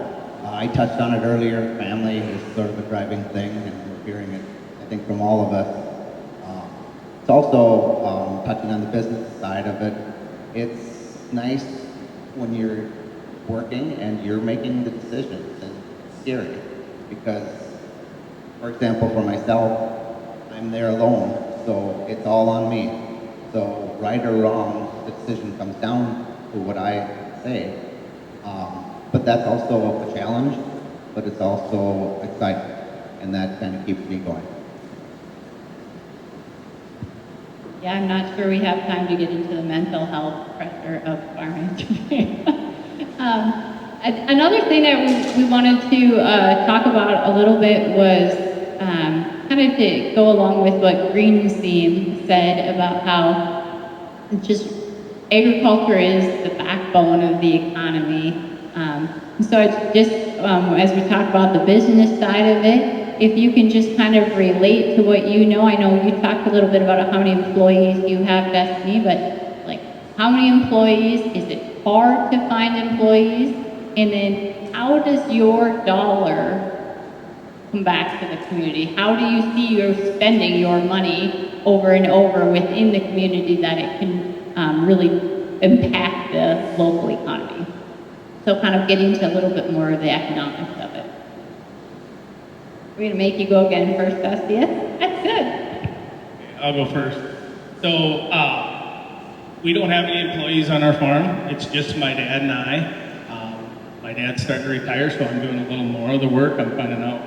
I touched on it earlier. Family is sort of a driving thing, and we're hearing it, I think, from all of us. It's also touching on the business side of it. It's nice when you're working and you're making the decisions, and it's scary because, for example, for myself, I'm there alone, so it's all on me. So right or wrong, the decision comes down to what I say. But that's also a challenge, but it's also exciting, and that kind of keeps me going. Yeah, I'm not sure we have time to get into the mental health pressure of farming today. Another thing that we wanted to talk about a little bit was kind of to go along with what Green's theme said about how just agriculture is the backbone of the economy. So it's just, as we talk about the business side of it, if you can just kind of relate to what you know. I know you talked a little bit about how many employees you have, Destiny, but like how many employees? Is it hard to find employees? And then how does your dollar come back to the community? How do you see you spending your money over and over within the community that it can really impact the local economy? So kind of getting to a little bit more of the economics of it. We're gonna make you go again first, Dusty. That's good. I'll go first. So, we don't have any employees on our farm. It's just my dad and I. My dad's starting to retire, so I'm doing a little more of the work. I'm finding out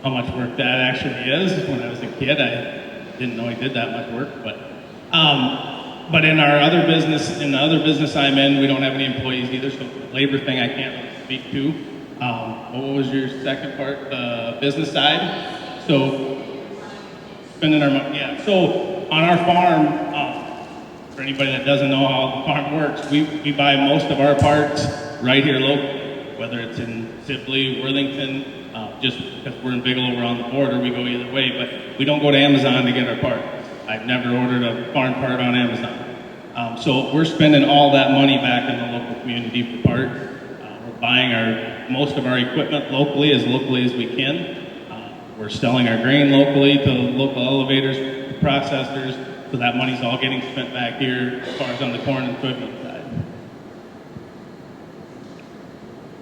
how much work that actually is. When I was a kid, I didn't know he did that much work, but in our other business, in the other business I'm in, we don't have any employees either, so the labor thing I can't really speak to. What was your second part? The business side? So, spending our money, yeah. So, on our farm, for anybody that doesn't know how the farm works, we buy most of our parts right here locally, whether it's in Sibley, Worthington, just because we're in Bigelow, we're on the border, we go either way, but we don't go to Amazon to get our parts. I've never ordered a farm part on Amazon. So we're spending all that money back in the local community for parts. We're buying most of our equipment locally as we can. We're selling our grain locally to local elevators, processors, so that money's all getting spent back here as far as on the corn and soybean side.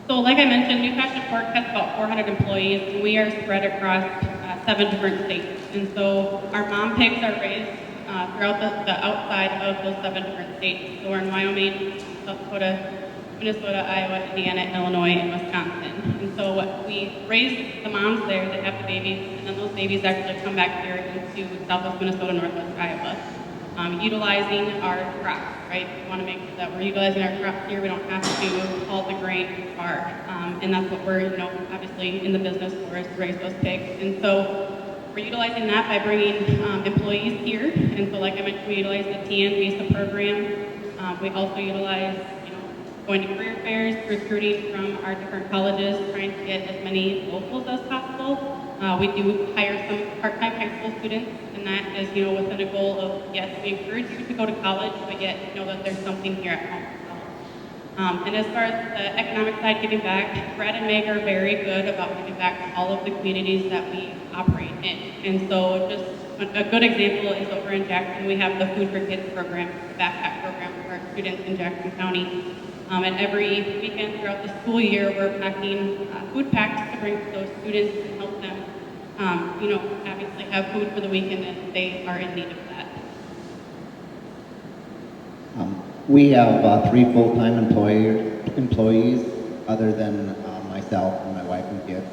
So like I mentioned, New Fashion Pork has about 400 employees, and we are spread across 7 different states. And so our mom pigs are raised throughout the outside of those 7 different states. So we're in Wyoming, South Dakota, Minnesota, Iowa, Indiana, Illinois, and Wisconsin. And so we raise the moms there that have the babies, and then those babies actually come back here into southwest Minnesota, northwest Iowa, utilizing our crops, right? We want to make sure that we're utilizing our crops here. We don't have to haul the grain far. And that's what we're, obviously in the business for, is to raise those pigs. And so we're utilizing that by bringing employees here. And so like I mentioned, we utilize the TN Visa program. We also utilize, going to career fairs, recruiting from our different colleges, trying to get as many locals as possible. We do hire some part-time high school students, and that is, within a goal of, yes, we encourage you to go to college, but yet know that there's something here at home. And as far as the economic side, giving back, Brad and Meg are very good about giving back to all of the communities that we operate in. And so just a good example is over in Jackson, we have the Food for Kids program, the backpack program for our students in Jackson County. And every weekend throughout the school year, we're packing food packs to bring to those students and help them, obviously have food for the weekend if they are in need of that. We have 3 full-time employees other than myself and my wife and kids.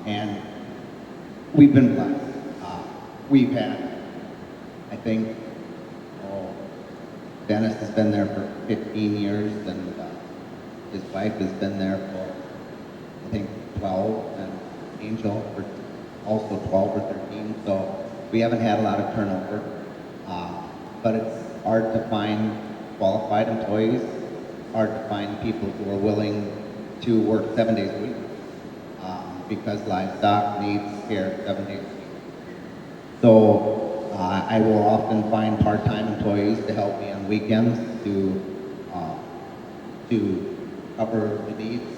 And we've been blessed. We've had, I think, Dennis has been there for 15 years, and his wife has been there for, I think, 12, and Angel for also 12 or 13. So we haven't had a lot of turnover, but it's hard to find qualified employees, hard to find people who are willing to work 7 days a week, because livestock needs care 7 days a week. So I will often find part-time employees to help me on weekends to cover the needs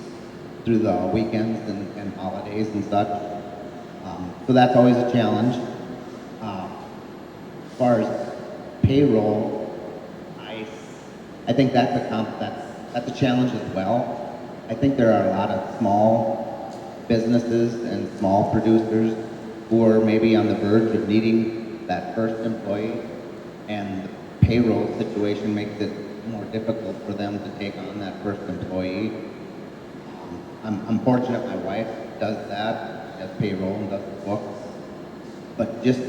through the weekends and holidays and such. So that's always a challenge. As far as payroll, I think that's a challenge as well. I think there are a lot of small businesses and small producers who are maybe on the verge of needing that first employee, and the payroll situation makes it more difficult for them to take on that first employee. I'm fortunate my wife does that, does payroll and does the books, but just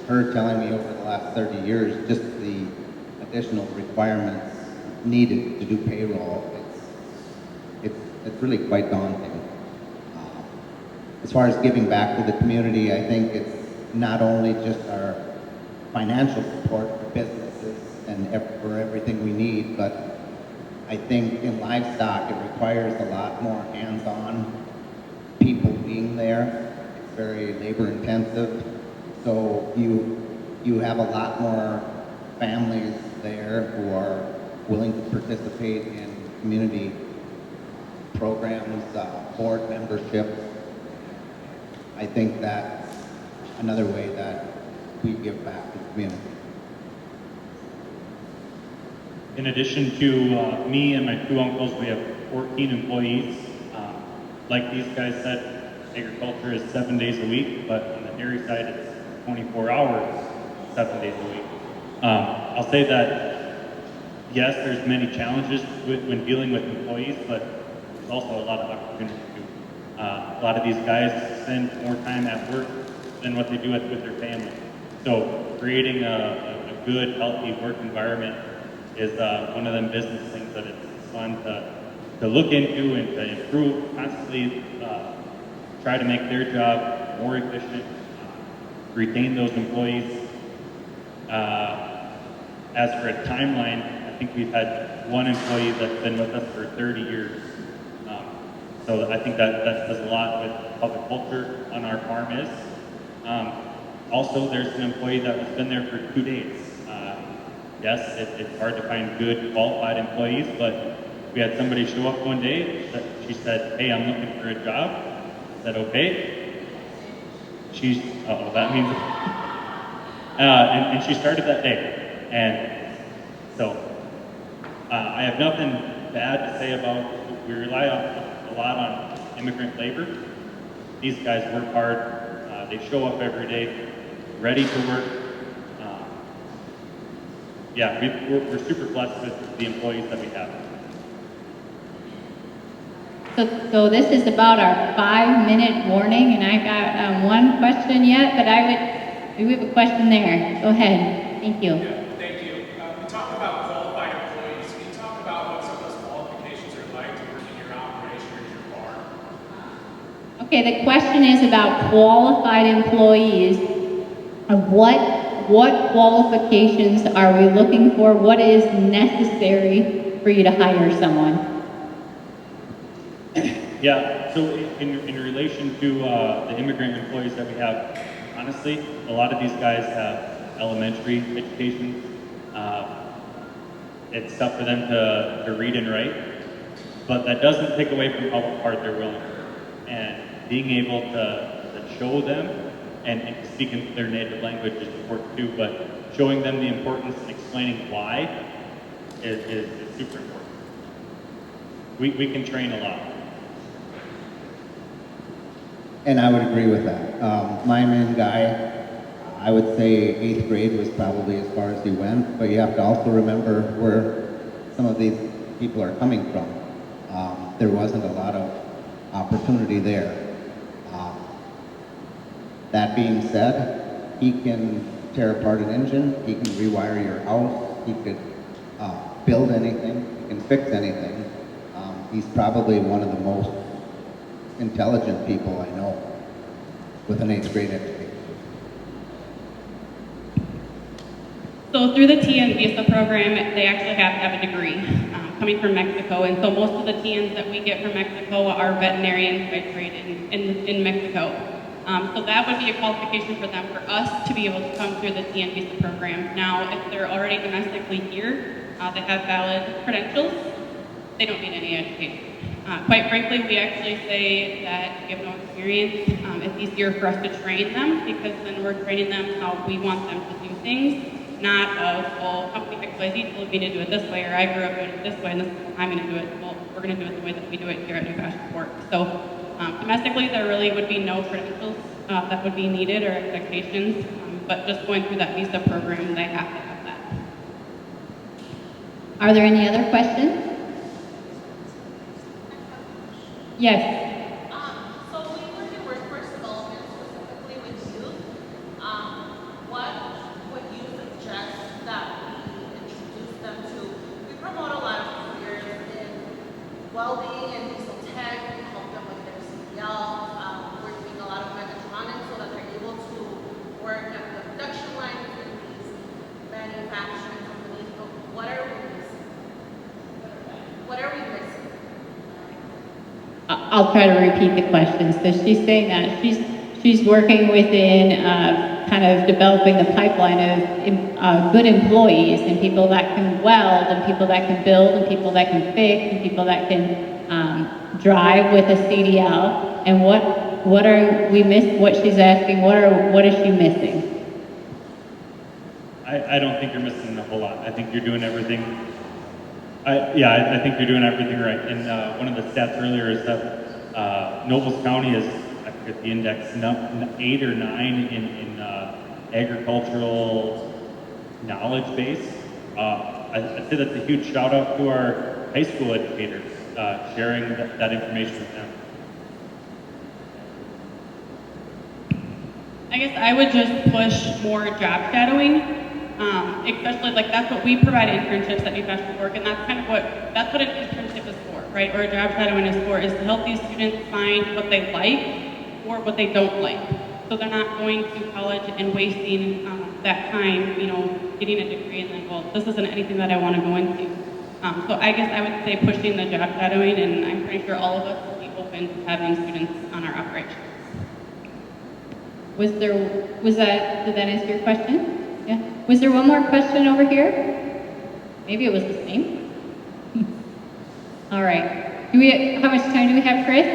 her telling me over the last 30 years, just the additional requirements needed to do payroll, it's really quite daunting. As far as giving back to the community, I think it's not only just our financial support for businesses and for everything we need, but I think in livestock, it requires a lot more hands-on people being there. It's very labor intensive. So you have a lot more families there who are willing to participate in community programs, board membership. I think that's another way that we give back to the community. In addition to me and my two uncles, we have 14 employees. Like these guys said, agriculture is 7 days a week, but on the dairy side, it's 24 hours, 7 days a week. I'll say that, yes, there's many challenges when dealing with employees, but there's also a lot of opportunity too. A lot of these guys spend more time at work than what they do with their family. So creating a good, healthy work environment is one of them business things that it's fun to look into and to improve, constantly try to make their job more efficient, retain those employees. As for a timeline, I think we've had one employee that's been with us for 30 years. So I think that says a lot with how the culture on our farm is. Also, there's an employee that has been there for 2 days. Yes, it's hard to find good, qualified employees, but we had somebody show up one day that she said, "Hey, I'm looking for a job." I said, "Okay." That means, and she started that day. And so I have nothing bad to say about, we rely a lot on immigrant labor. These guys work hard. They show up every day, ready to work. We're super blessed with the employees that we have. So this is about our 5-minute warning, and I got one question yet, but we have a question there. Go ahead. Thank you. Yeah, thank you. We talk about qualified employees. Can you talk about what some of those qualifications are like to work in your operation or your farm? Okay, the question is about qualified employees. What qualifications are we looking for? What is necessary for you to hire someone? Yeah, so in relation to the immigrant employees that we have, honestly, a lot of these guys have elementary education. It's tough for them to read and write, but that doesn't take away from how hard they're willing to work. And being able to show them and speak in their native language is important too, but showing them the importance and explaining why is super important. We can train a lot. And I would agree with that. My main guy, I would say 8th grade was probably as far as he went, but you have to also remember where some of these people are coming from. There wasn't a lot of opportunity there. That being said, he can tear apart an engine, he can rewire your house, he could build anything, he can fix anything. He's probably one of the most intelligent people I know with an 8th grade education. So through the TN visa program, they actually have to have a degree coming from Mexico. And so most of the TNs that we get from Mexico are veterinarians by trade in Mexico. So that would be a qualification for them, for us to be able to come through the TN visa program. Now, if they're already domestically here, they have valid credentials, they don't need any education. Quite frankly, we actually say that if you have no experience, it's easier for us to train them, because then we're training them how we want them to do things, not of, well, company XYZ told me to do it this way, or I grew up doing it this way, and this is how I'm going to do it. Well, we're going to do it the way that we do it here at New Fashion Pork. So domestically, there really would be no credentials that would be needed or expectations, but just going through that visa program, they have to have that. Are there any other questions? Yes. So we work in workforce development specifically with youth. What would you suggest that we introduce them to? We promote a lot of careers in welding and diesel tech. We help them with their CDL. We're doing a lot of mechatronics so that they're able to work at the production line in these manufacturing companies. But what are we missing? I'll try to repeat the question. So she's saying that she's working within kind of developing the pipeline of good employees and people that can weld and people that can build and people that can fix and people that can drive with a CDL. And what are we miss? What she's asking, what is she missing? I don't think you're missing a whole lot. I think you're doing everything. I think you're doing everything right. And one of the stats earlier is that Nobles County is, I forget the index, 8 or 9 in agricultural knowledge base. I'd say that's a huge shout out to our high school educators sharing that information with them. I guess I would just push more job shadowing. Especially like that's what we provide internships at New Fashion Work, and that's kind of that's what an internship is for, right? Or a job shadowing is for, is to help these students find what they like or what they don't like. So they're not going to college and wasting that time, getting a degree and then, well, this isn't anything that I want to go into. So I guess I would say pushing the job shadowing, and I'm pretty sure all of us will be open to having students on our operations. Did that answer your question? Yeah. Was there one more question over here? Maybe it was the same. All right. How much time do we have, Chris?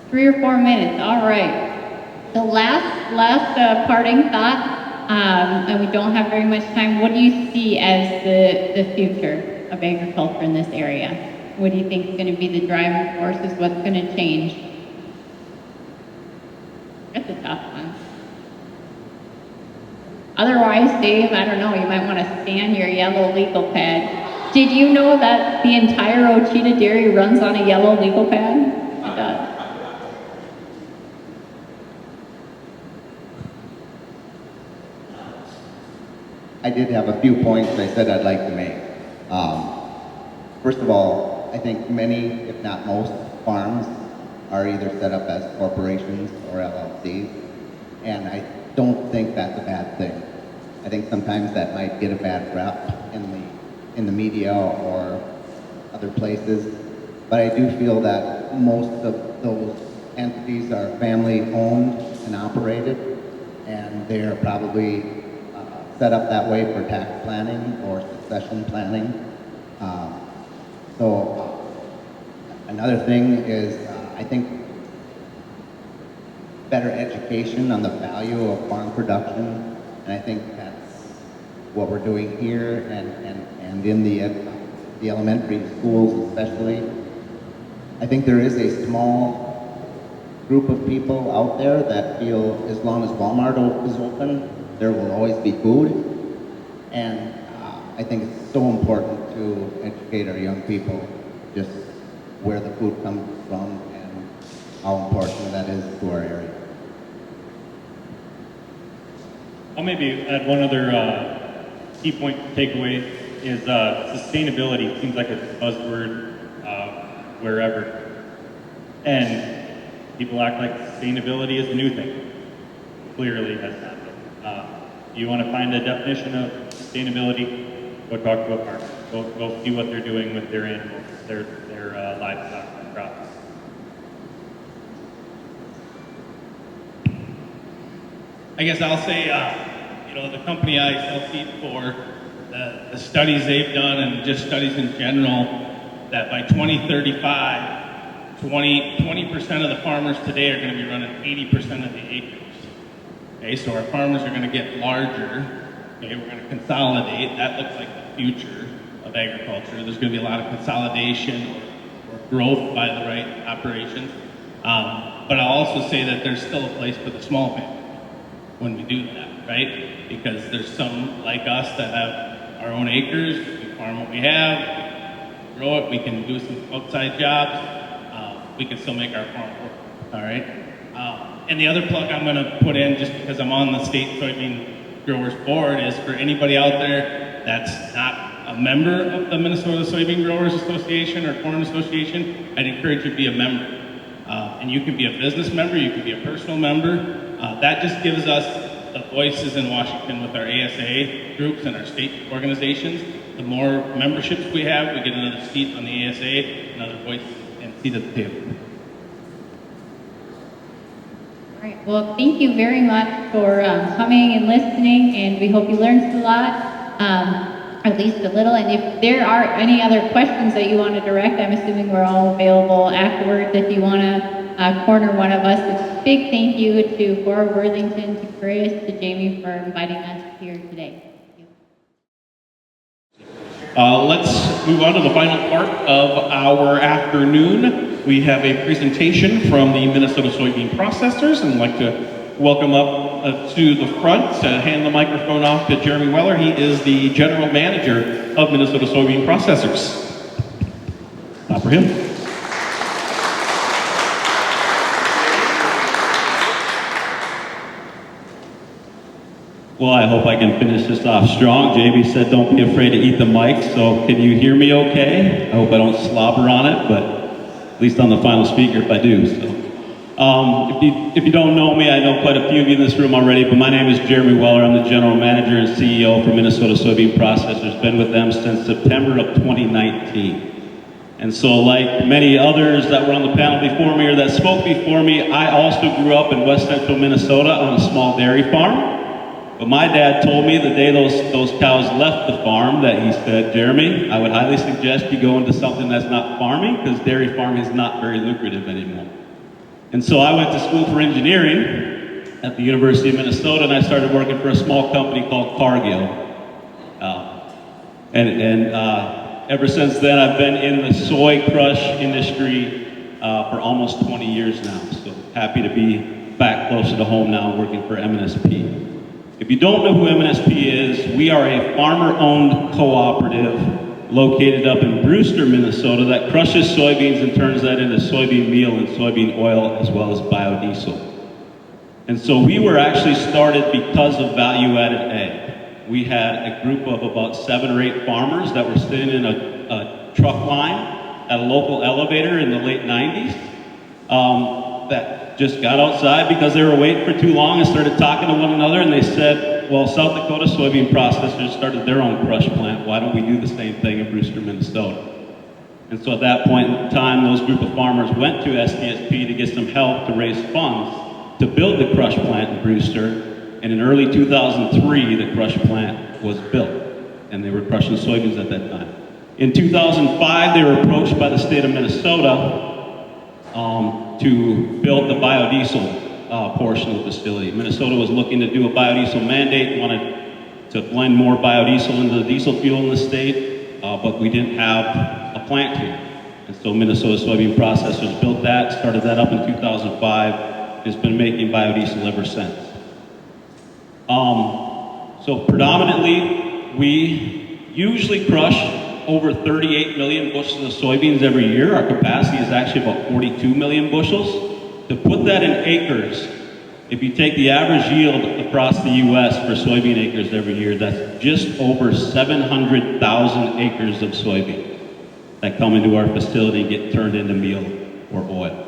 3 or 4 minutes. All right. The last parting thought, and we don't have very much time. What do you see as the future of agriculture in this area? What do you think is going to be the driving forces? What's going to change? That's a tough one. Otherwise, Dave, I don't know, you might want to scan your yellow legal pad. Did you know that the entire Ochita Dairy runs on a yellow legal pad? It does. I did have a few points I said I'd like to make. First of all, I think many, if not most, farms are either set up as corporations or LLCs, and I don't think that's a bad thing. I think sometimes that might get a bad rep in the media or other places, but I do feel that most of those entities are family owned and operated, and they're probably set up that way for tax planning or succession planning. So another thing is I think better education on the value of farm production, and I think that's what we're doing here and in the elementary schools especially. I think there is a small group of people out there that feel as long as Walmart is open, there will always be food, and I think it's so important to educate our young people just where the food comes from and how important that is to our area. I'll maybe add one other key point to take away is sustainability. Seems like a buzzword wherever. And people act like sustainability is a new thing. Clearly it has not been. You want to find a definition of sustainability, go talk to a farmer. Go see what they're doing with their animals, their livestock and crops. I guess I'll say, the company I sell feed for, the studies they've done and just studies in general, that by 2035, 20% of the farmers today are going to be running 80% of the acres. Okay, so our farmers are going to get larger. Okay, we're going to consolidate. That looks like the future of agriculture. There's going to be a lot of consolidation or growth by the right operations. But I'll also say that there's still a place for the small family when we do that, right? Because there's some like us that have our own acres, we farm what we have, we grow it, we can do some outside jobs, we can still make our farm work, all right? And the other plug I'm gonna put in, just because I'm on the state soybean growers board, is for anybody out there that's not a member of the Minnesota Soybean Growers Association or Corn Association, I'd encourage you to be a member. And you can be a business member, you can be a personal member. That just gives us the voices in Washington with our ASA groups and our state organizations. The more memberships we have, we get another seat on the ASA, another voice in seat at the table. All right, well, thank you very much for coming and listening, and we hope you learned a lot, at least a little. And if there are any other questions that you want to direct, I'm assuming we're all available afterwards if you want to corner one of us. A big thank you to Forward Worthington, to Chris, to Jamie for inviting us here today. Let's move on to the final part of our afternoon. We have a presentation from the Minnesota soybean processors, and I'd like to welcome up to the front to hand the microphone off to Jeremy Weller. He is the general manager of Minnesota soybean processors. Not for him. Well, I hope I can finish this off strong. JB said don't be afraid to eat the mic, so can you hear me okay? I hope I don't slobber on it, but at least on the final speaker if I do. So, if you don't know me, I know quite a few of you in this room already, but my name is Jeremy Weller. I'm the general manager and CEO for Minnesota Soybean Processors. Been with them since September of 2019. And so like many others that were on the panel before me or that spoke before me, I also grew up in west central Minnesota on a small dairy farm. But my dad told me the day those cows left the farm that he said, Jeremy, I would highly suggest you go into something that's not farming because dairy farming is not very lucrative anymore. And so I went to school for engineering at the University of Minnesota, and I started working for a small company called Cargill. Ever since then, I've been in the soy crush industry for almost 20 years now. So happy to be back closer to home now working for MNSP. If you don't know who MNSP is, we are a farmer-owned cooperative located up in Brewster, Minnesota that crushes soybeans and turns that into soybean meal and soybean oil as well as biodiesel. And so we were actually started because of value-added ag. We had a group of about 7 or 8 farmers that were sitting in a truck line at a local elevator in the late 90s that just got outside because they were waiting for too long and started talking to one another, and they said, well, South Dakota soybean processors started their own crush plant. Why don't we do the same thing in Brewster, Minnesota? And so at that point in time, those group of farmers went to SDSP to get some help to raise funds to build the crush plant in Brewster. And in early 2003, the crush plant was built, and they were crushing soybeans at that time. In 2005, they were approached by the state of Minnesota to build the biodiesel portion of the facility. Minnesota was looking to do a biodiesel mandate, wanted to blend more biodiesel into the diesel fuel in the state, but we didn't have a plant here. And so Minnesota Soybean Processors built that, started that up in 2005, has been making biodiesel ever since. So predominantly, we usually crush over 38 million bushels of soybeans every year. Our capacity is actually about 42 million bushels. To put that in acres, if you take the average yield across the U.S. for soybean acres every year, that's just over 700,000 acres of soybeans that come into our facility and get turned into meal or oil.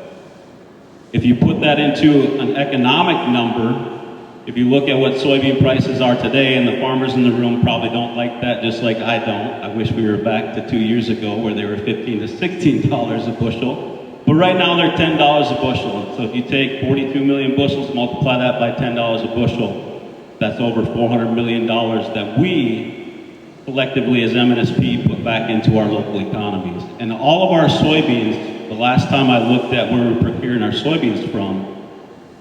If you put that into an economic number, if you look at what soybean prices are today, and the farmers in the room probably don't like that, just like I don't. I wish we were back to 2 years ago where they were $15 to $16 a bushel. But right now they're $10 a bushel. So if you take 42 million bushels, multiply that by $10 a bushel, that's over $400 million that we collectively as MNSP put back into our local economies. And all of our soybeans, the last time I looked at where we're procuring our soybeans from,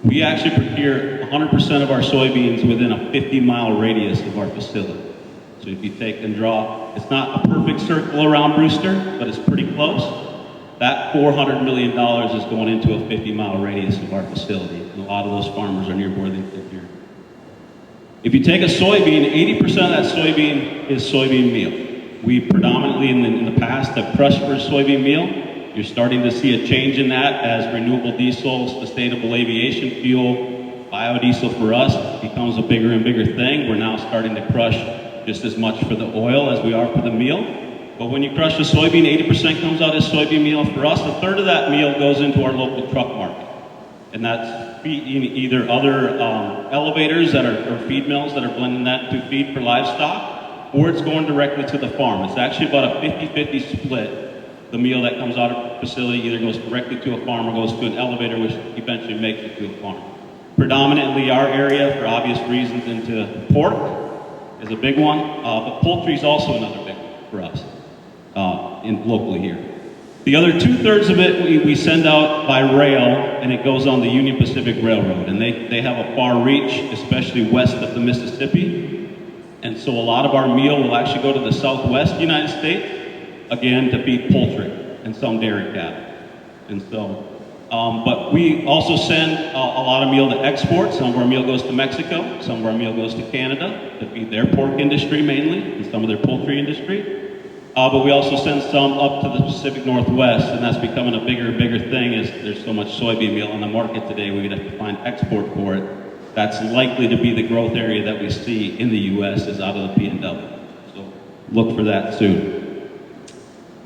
we actually procure 100% of our soybeans within a 50-mile radius of our facility. So if you take and draw, it's not a perfect circle around Brewster, but it's pretty close. That $400 million is going into a 50-mile radius of our facility. And a lot of those farmers are near Worthington here. If you take a soybean, 80% of that soybean is soybean meal. We predominantly in the past have crushed for soybean meal. You're starting to see a change in that as renewable diesel, sustainable aviation fuel, biodiesel for us becomes a bigger and bigger thing. We're now starting to crush just as much for the oil as we are for the meal. But when you crush a soybean, 80% comes out as soybean meal for us. A third of that meal goes into our local truck market. And that's either other elevators that are feed mills that are blending that to feed for livestock, or it's going directly to the farm. It's actually about a 50-50 split the meal that comes out of the facility either goes directly to a farm or goes to an elevator, which eventually makes it to a farm. Predominantly our area, for obvious reasons, into pork is a big one, but poultry is also another big one for us locally here. The other 2/3 of it we send out by rail, and it goes on the Union Pacific Railroad, and they have a far reach, especially west of the Mississippi. And so a lot of our meal will actually go to the southwest United States, again, to feed poultry and some dairy cattle. And so, but we also send a lot of meal to export. Some of our meal goes to Mexico, some of our meal goes to Canada to feed their pork industry mainly, and some of their poultry industry. But we also send some up to the Pacific Northwest, and that's becoming a bigger and bigger thing as there's so much soybean meal on the market today, we'd have to find export for it. That's likely to be the growth area that we see in the U.S. is out of the P&W. So look for that soon.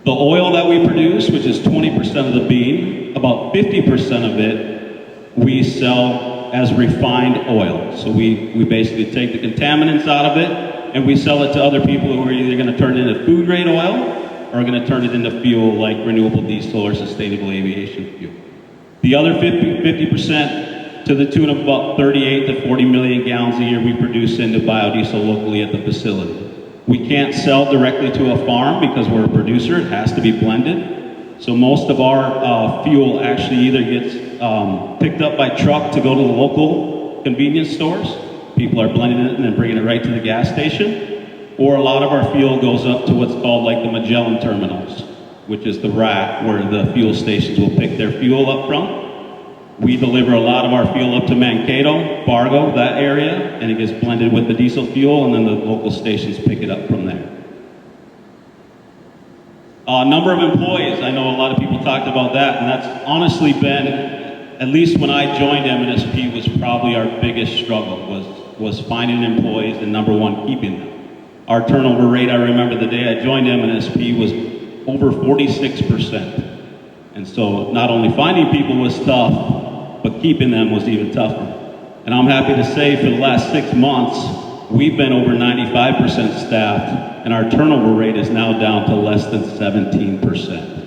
The oil that we produce, which is 20% of the bean, about 50% of it we sell as refined oil. So we basically take the contaminants out of it and we sell it to other people who are either going to turn it into food grade oil or are going to turn it into fuel like renewable diesel or sustainable aviation fuel. The other 50% to the tune of about 38 to 40 million gallons a year we produce into biodiesel locally at the facility. We can't sell directly to a farm because we're a producer, it has to be blended. So most of our fuel actually either gets picked up by truck to go to the local convenience stores. People are blending it and then bringing it right to the gas station. Or a lot of our fuel goes up to what's called like the Magellan terminals, which is the rack where the fuel stations will pick their fuel up from. We deliver a lot of our fuel up to Mankato, Fargo, that area, and it gets blended with the diesel fuel, and then the local stations pick it up from there. Number of employees, I know a lot of people talked about that, and that's honestly been, at least when I joined M&SP, was probably our biggest struggle, was finding employees and number one, keeping them. Our turnover rate, I remember the day I joined M&SP, was over 46%. And so not only finding people was tough, but keeping them was even tougher. And I'm happy to say for the last 6 months, we've been over 95% staffed, and our turnover rate is now down to less than 17%.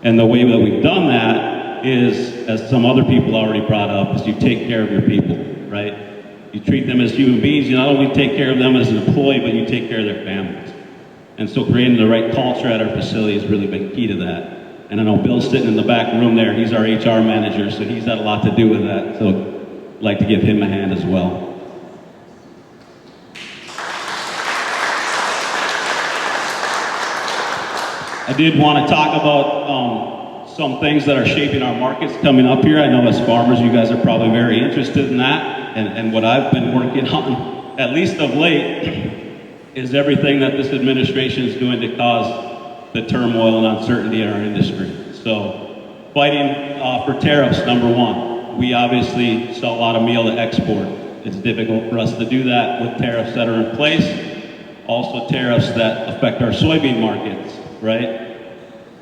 And the way that we've done that is, as some other people already brought up, is you take care of your people, right? You treat them as human beings. You not only take care of them as an employee, but you take care of their families. And so creating the right culture at our facility has really been key to that. And I know Bill's sitting in the back room there. He's our HR manager, so he's had a lot to do with that. So I'd like to give him a hand as well. I did want to talk about some things that are shaping our markets coming up here. I know as farmers, you guys are probably very interested in that. And what I've been working on, at least of late, is everything that this administration is doing to cause the turmoil and uncertainty in our industry. So fighting for tariffs, number one. We obviously sell a lot of meal to export. It's difficult for us to do that with tariffs that are in place. Also tariffs that affect our soybean markets, right?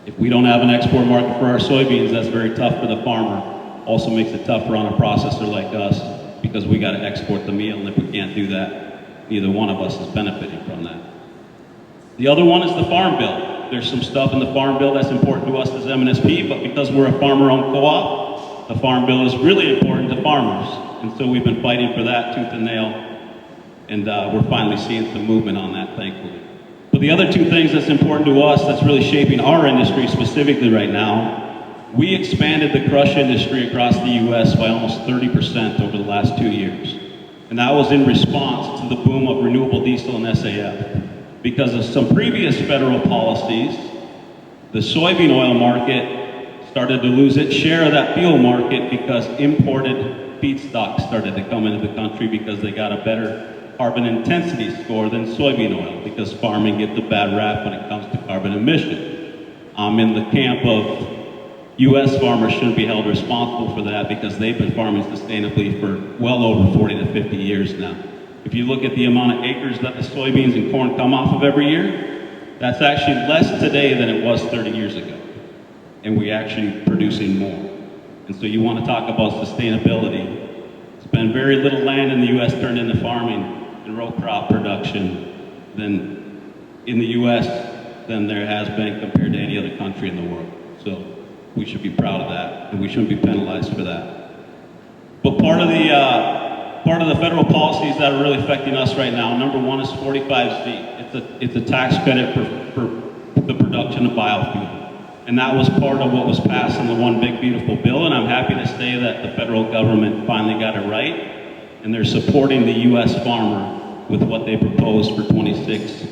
If we don't have an export market for our soybeans, that's very tough for the farmer. Also makes it tougher on a processor like us because we got to export the meal, and if we can't do that, neither one of us is benefiting from that. The other one is the Farm Bill. There's some stuff in the Farm Bill that's important to us as M&SP, but because we're a farmer-owned co-op, the Farm Bill is really important to farmers. And so we've been fighting for that tooth and nail, and we're finally seeing some movement on that, thankfully. But the other two things that's important to us that's really shaping our industry specifically right now, we expanded the crush industry across the U.S. by almost 30% over the last 2 years. And that was in response to the boom of renewable diesel and SAF. Because of some previous federal policies, the soybean oil market started to lose its share of that fuel market because imported feedstocks started to come into the country because they got a better carbon intensity score than soybean oil, because farming gets a bad rap when it comes to carbon emission. I'm in the camp of U.S. farmers shouldn't be held responsible for that because they've been farming sustainably for well over 40 to 50 years now. If you look at the amount of acres that the soybeans and corn come off of every year, that's actually less today than it was 30 years ago. And we're actually producing more. And so you want to talk about sustainability. It's been very little land in the U.S. turned into farming and row crop production. Then in the U.S., than there has been compared to any other country in the world. So we should be proud of that, and we shouldn't be penalized for that. But part of the federal policies that are really affecting us right now, number one is 45Z. It's a tax credit for the production of biofuel. And that was part of what was passed in the One Big Beautiful Bill, and I'm happy to say that the federal government finally got it right, and they're supporting the U.S. farmer with what they proposed for 26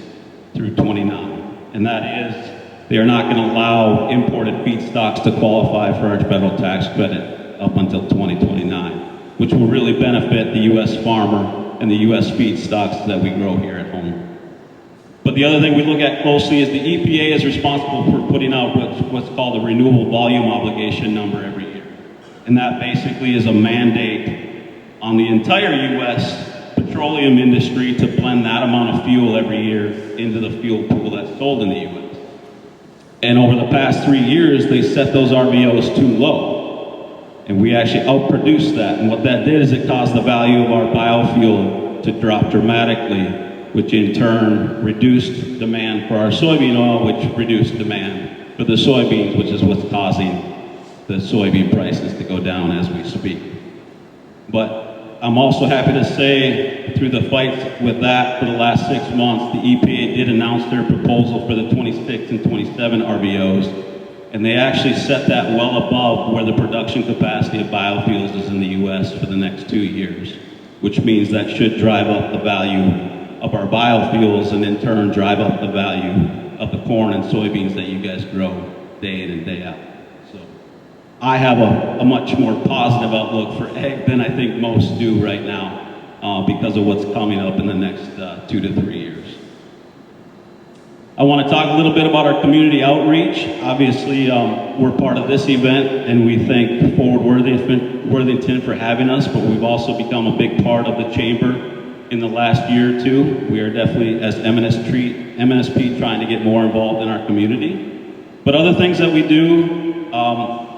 through 29. And that is, they are not going to allow imported feedstocks to qualify for our federal tax credit up until 2029, which will really benefit the U.S. farmer and the U.S. feedstocks that we grow here at home. But the other thing we look at closely is the EPA is responsible for putting out what's called a renewable volume obligation number every year. And that basically is a mandate on the entire U.S. petroleum industry to blend that amount of fuel every year into the fuel pool that's sold in the U.S. And over the past 3 years, they set those RVOs too low. And we actually outproduced that. And what that did is it caused the value of our biofuel to drop dramatically, which in turn reduced demand for our soybean oil, which reduced demand for the soybeans, which is what's causing the soybean prices to go down as we speak. But I'm also happy to say, through the fight with that for the last 6 months, the EPA did announce their proposal for the 26 and 27 RVOs, and they actually set that well above where the production capacity of biofuels is in the U.S. for the next 2 years, which means that should drive up the value of our biofuels and in turn drive up the value of the corn and soybeans that you guys grow day in and day out. So I have a much more positive outlook for ag than I think most do right now because of what's coming up in the next 2 to 3 years. I want to talk a little bit about our community outreach. Obviously, we're part of this event, and we thank Forward Worthington for having us, but we've also become a big part of the chamber in the last year or two. We are definitely, as MNSP, trying to get more involved in our community. But other things that we do,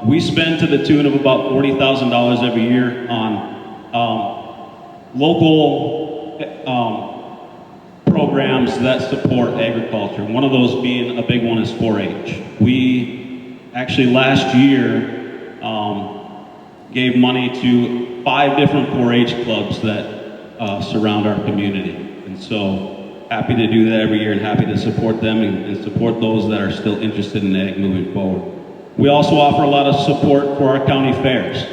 we spend to the tune of about $40,000 every year on local programs that support agriculture. One of those being a big one is 4-H. We actually last year gave money to 5 different 4-H clubs that surround our community. And so happy to do that every year and happy to support them and support those that are still interested in ag moving forward. We also offer a lot of support for our county fairs.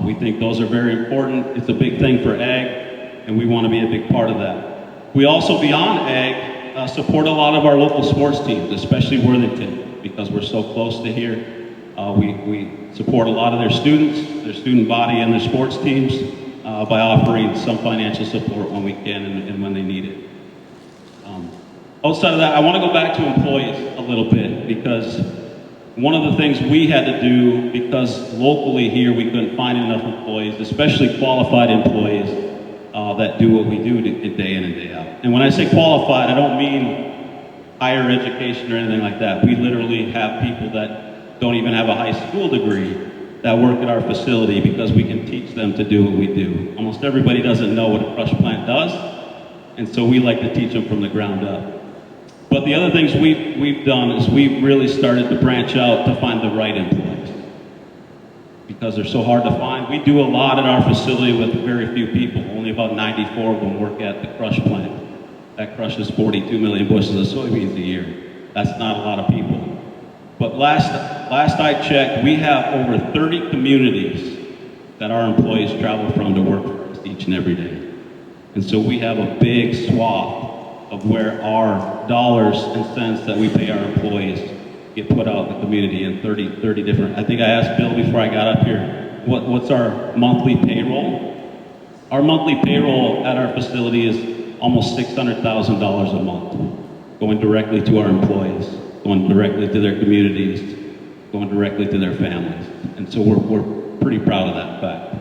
We think those are very important. It's a big thing for ag, and we want to be a big part of that. We also, beyond ag, support a lot of our local sports teams, especially Worthington, because we're so close to here. We support a lot of their students, their student body, and their sports teams by offering some financial support when we can and when they need it. Outside of that, I want to go back to employees a little bit, because one of the things we had to do, because locally here we couldn't find enough employees, especially qualified employees that do what we do day in and day out. And when I say qualified, I don't mean higher education or anything like that. We literally have people that don't even have a high school degree that work at our facility because we can teach them to do what we do. Almost everybody doesn't know what a crush plant does, and so we like to teach them from the ground up. But the other things we've done is we've really started to branch out to find the right employees, because they're so hard to find. We do a lot at our facility with very few people. Only about 94 of them work at the crush plant. That crushes 42 million bushels of soybeans a year. That's not a lot of people. But last I checked, we have over 30 communities that our employees travel from to work for us each and every day. And so we have a big swath of where our dollars and cents that we pay our employees get put out in the community in 30 different. I think I asked Bill before I got up here, what's our monthly payroll? Our monthly payroll at our facility is almost $600,000 a month, going directly to our employees, going directly to their communities, going directly to their families. And so we're pretty proud of that fact.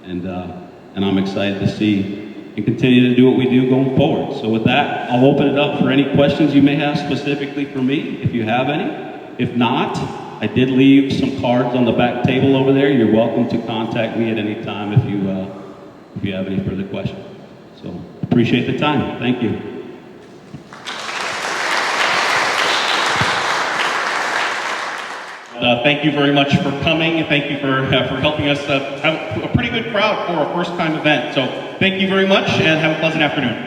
And I'm excited to see and continue to do what we do going forward. So with that, I'll open it up for any questions you may have specifically for me, if you have any. If not, I did leave some cards on the back table over there. You're welcome to contact me at any time if you have any further questions. So appreciate the time. Thank you. thank you very much for coming. Thank you for helping us have a pretty good crowd for our first time event. So thank you very much and have a pleasant afternoon.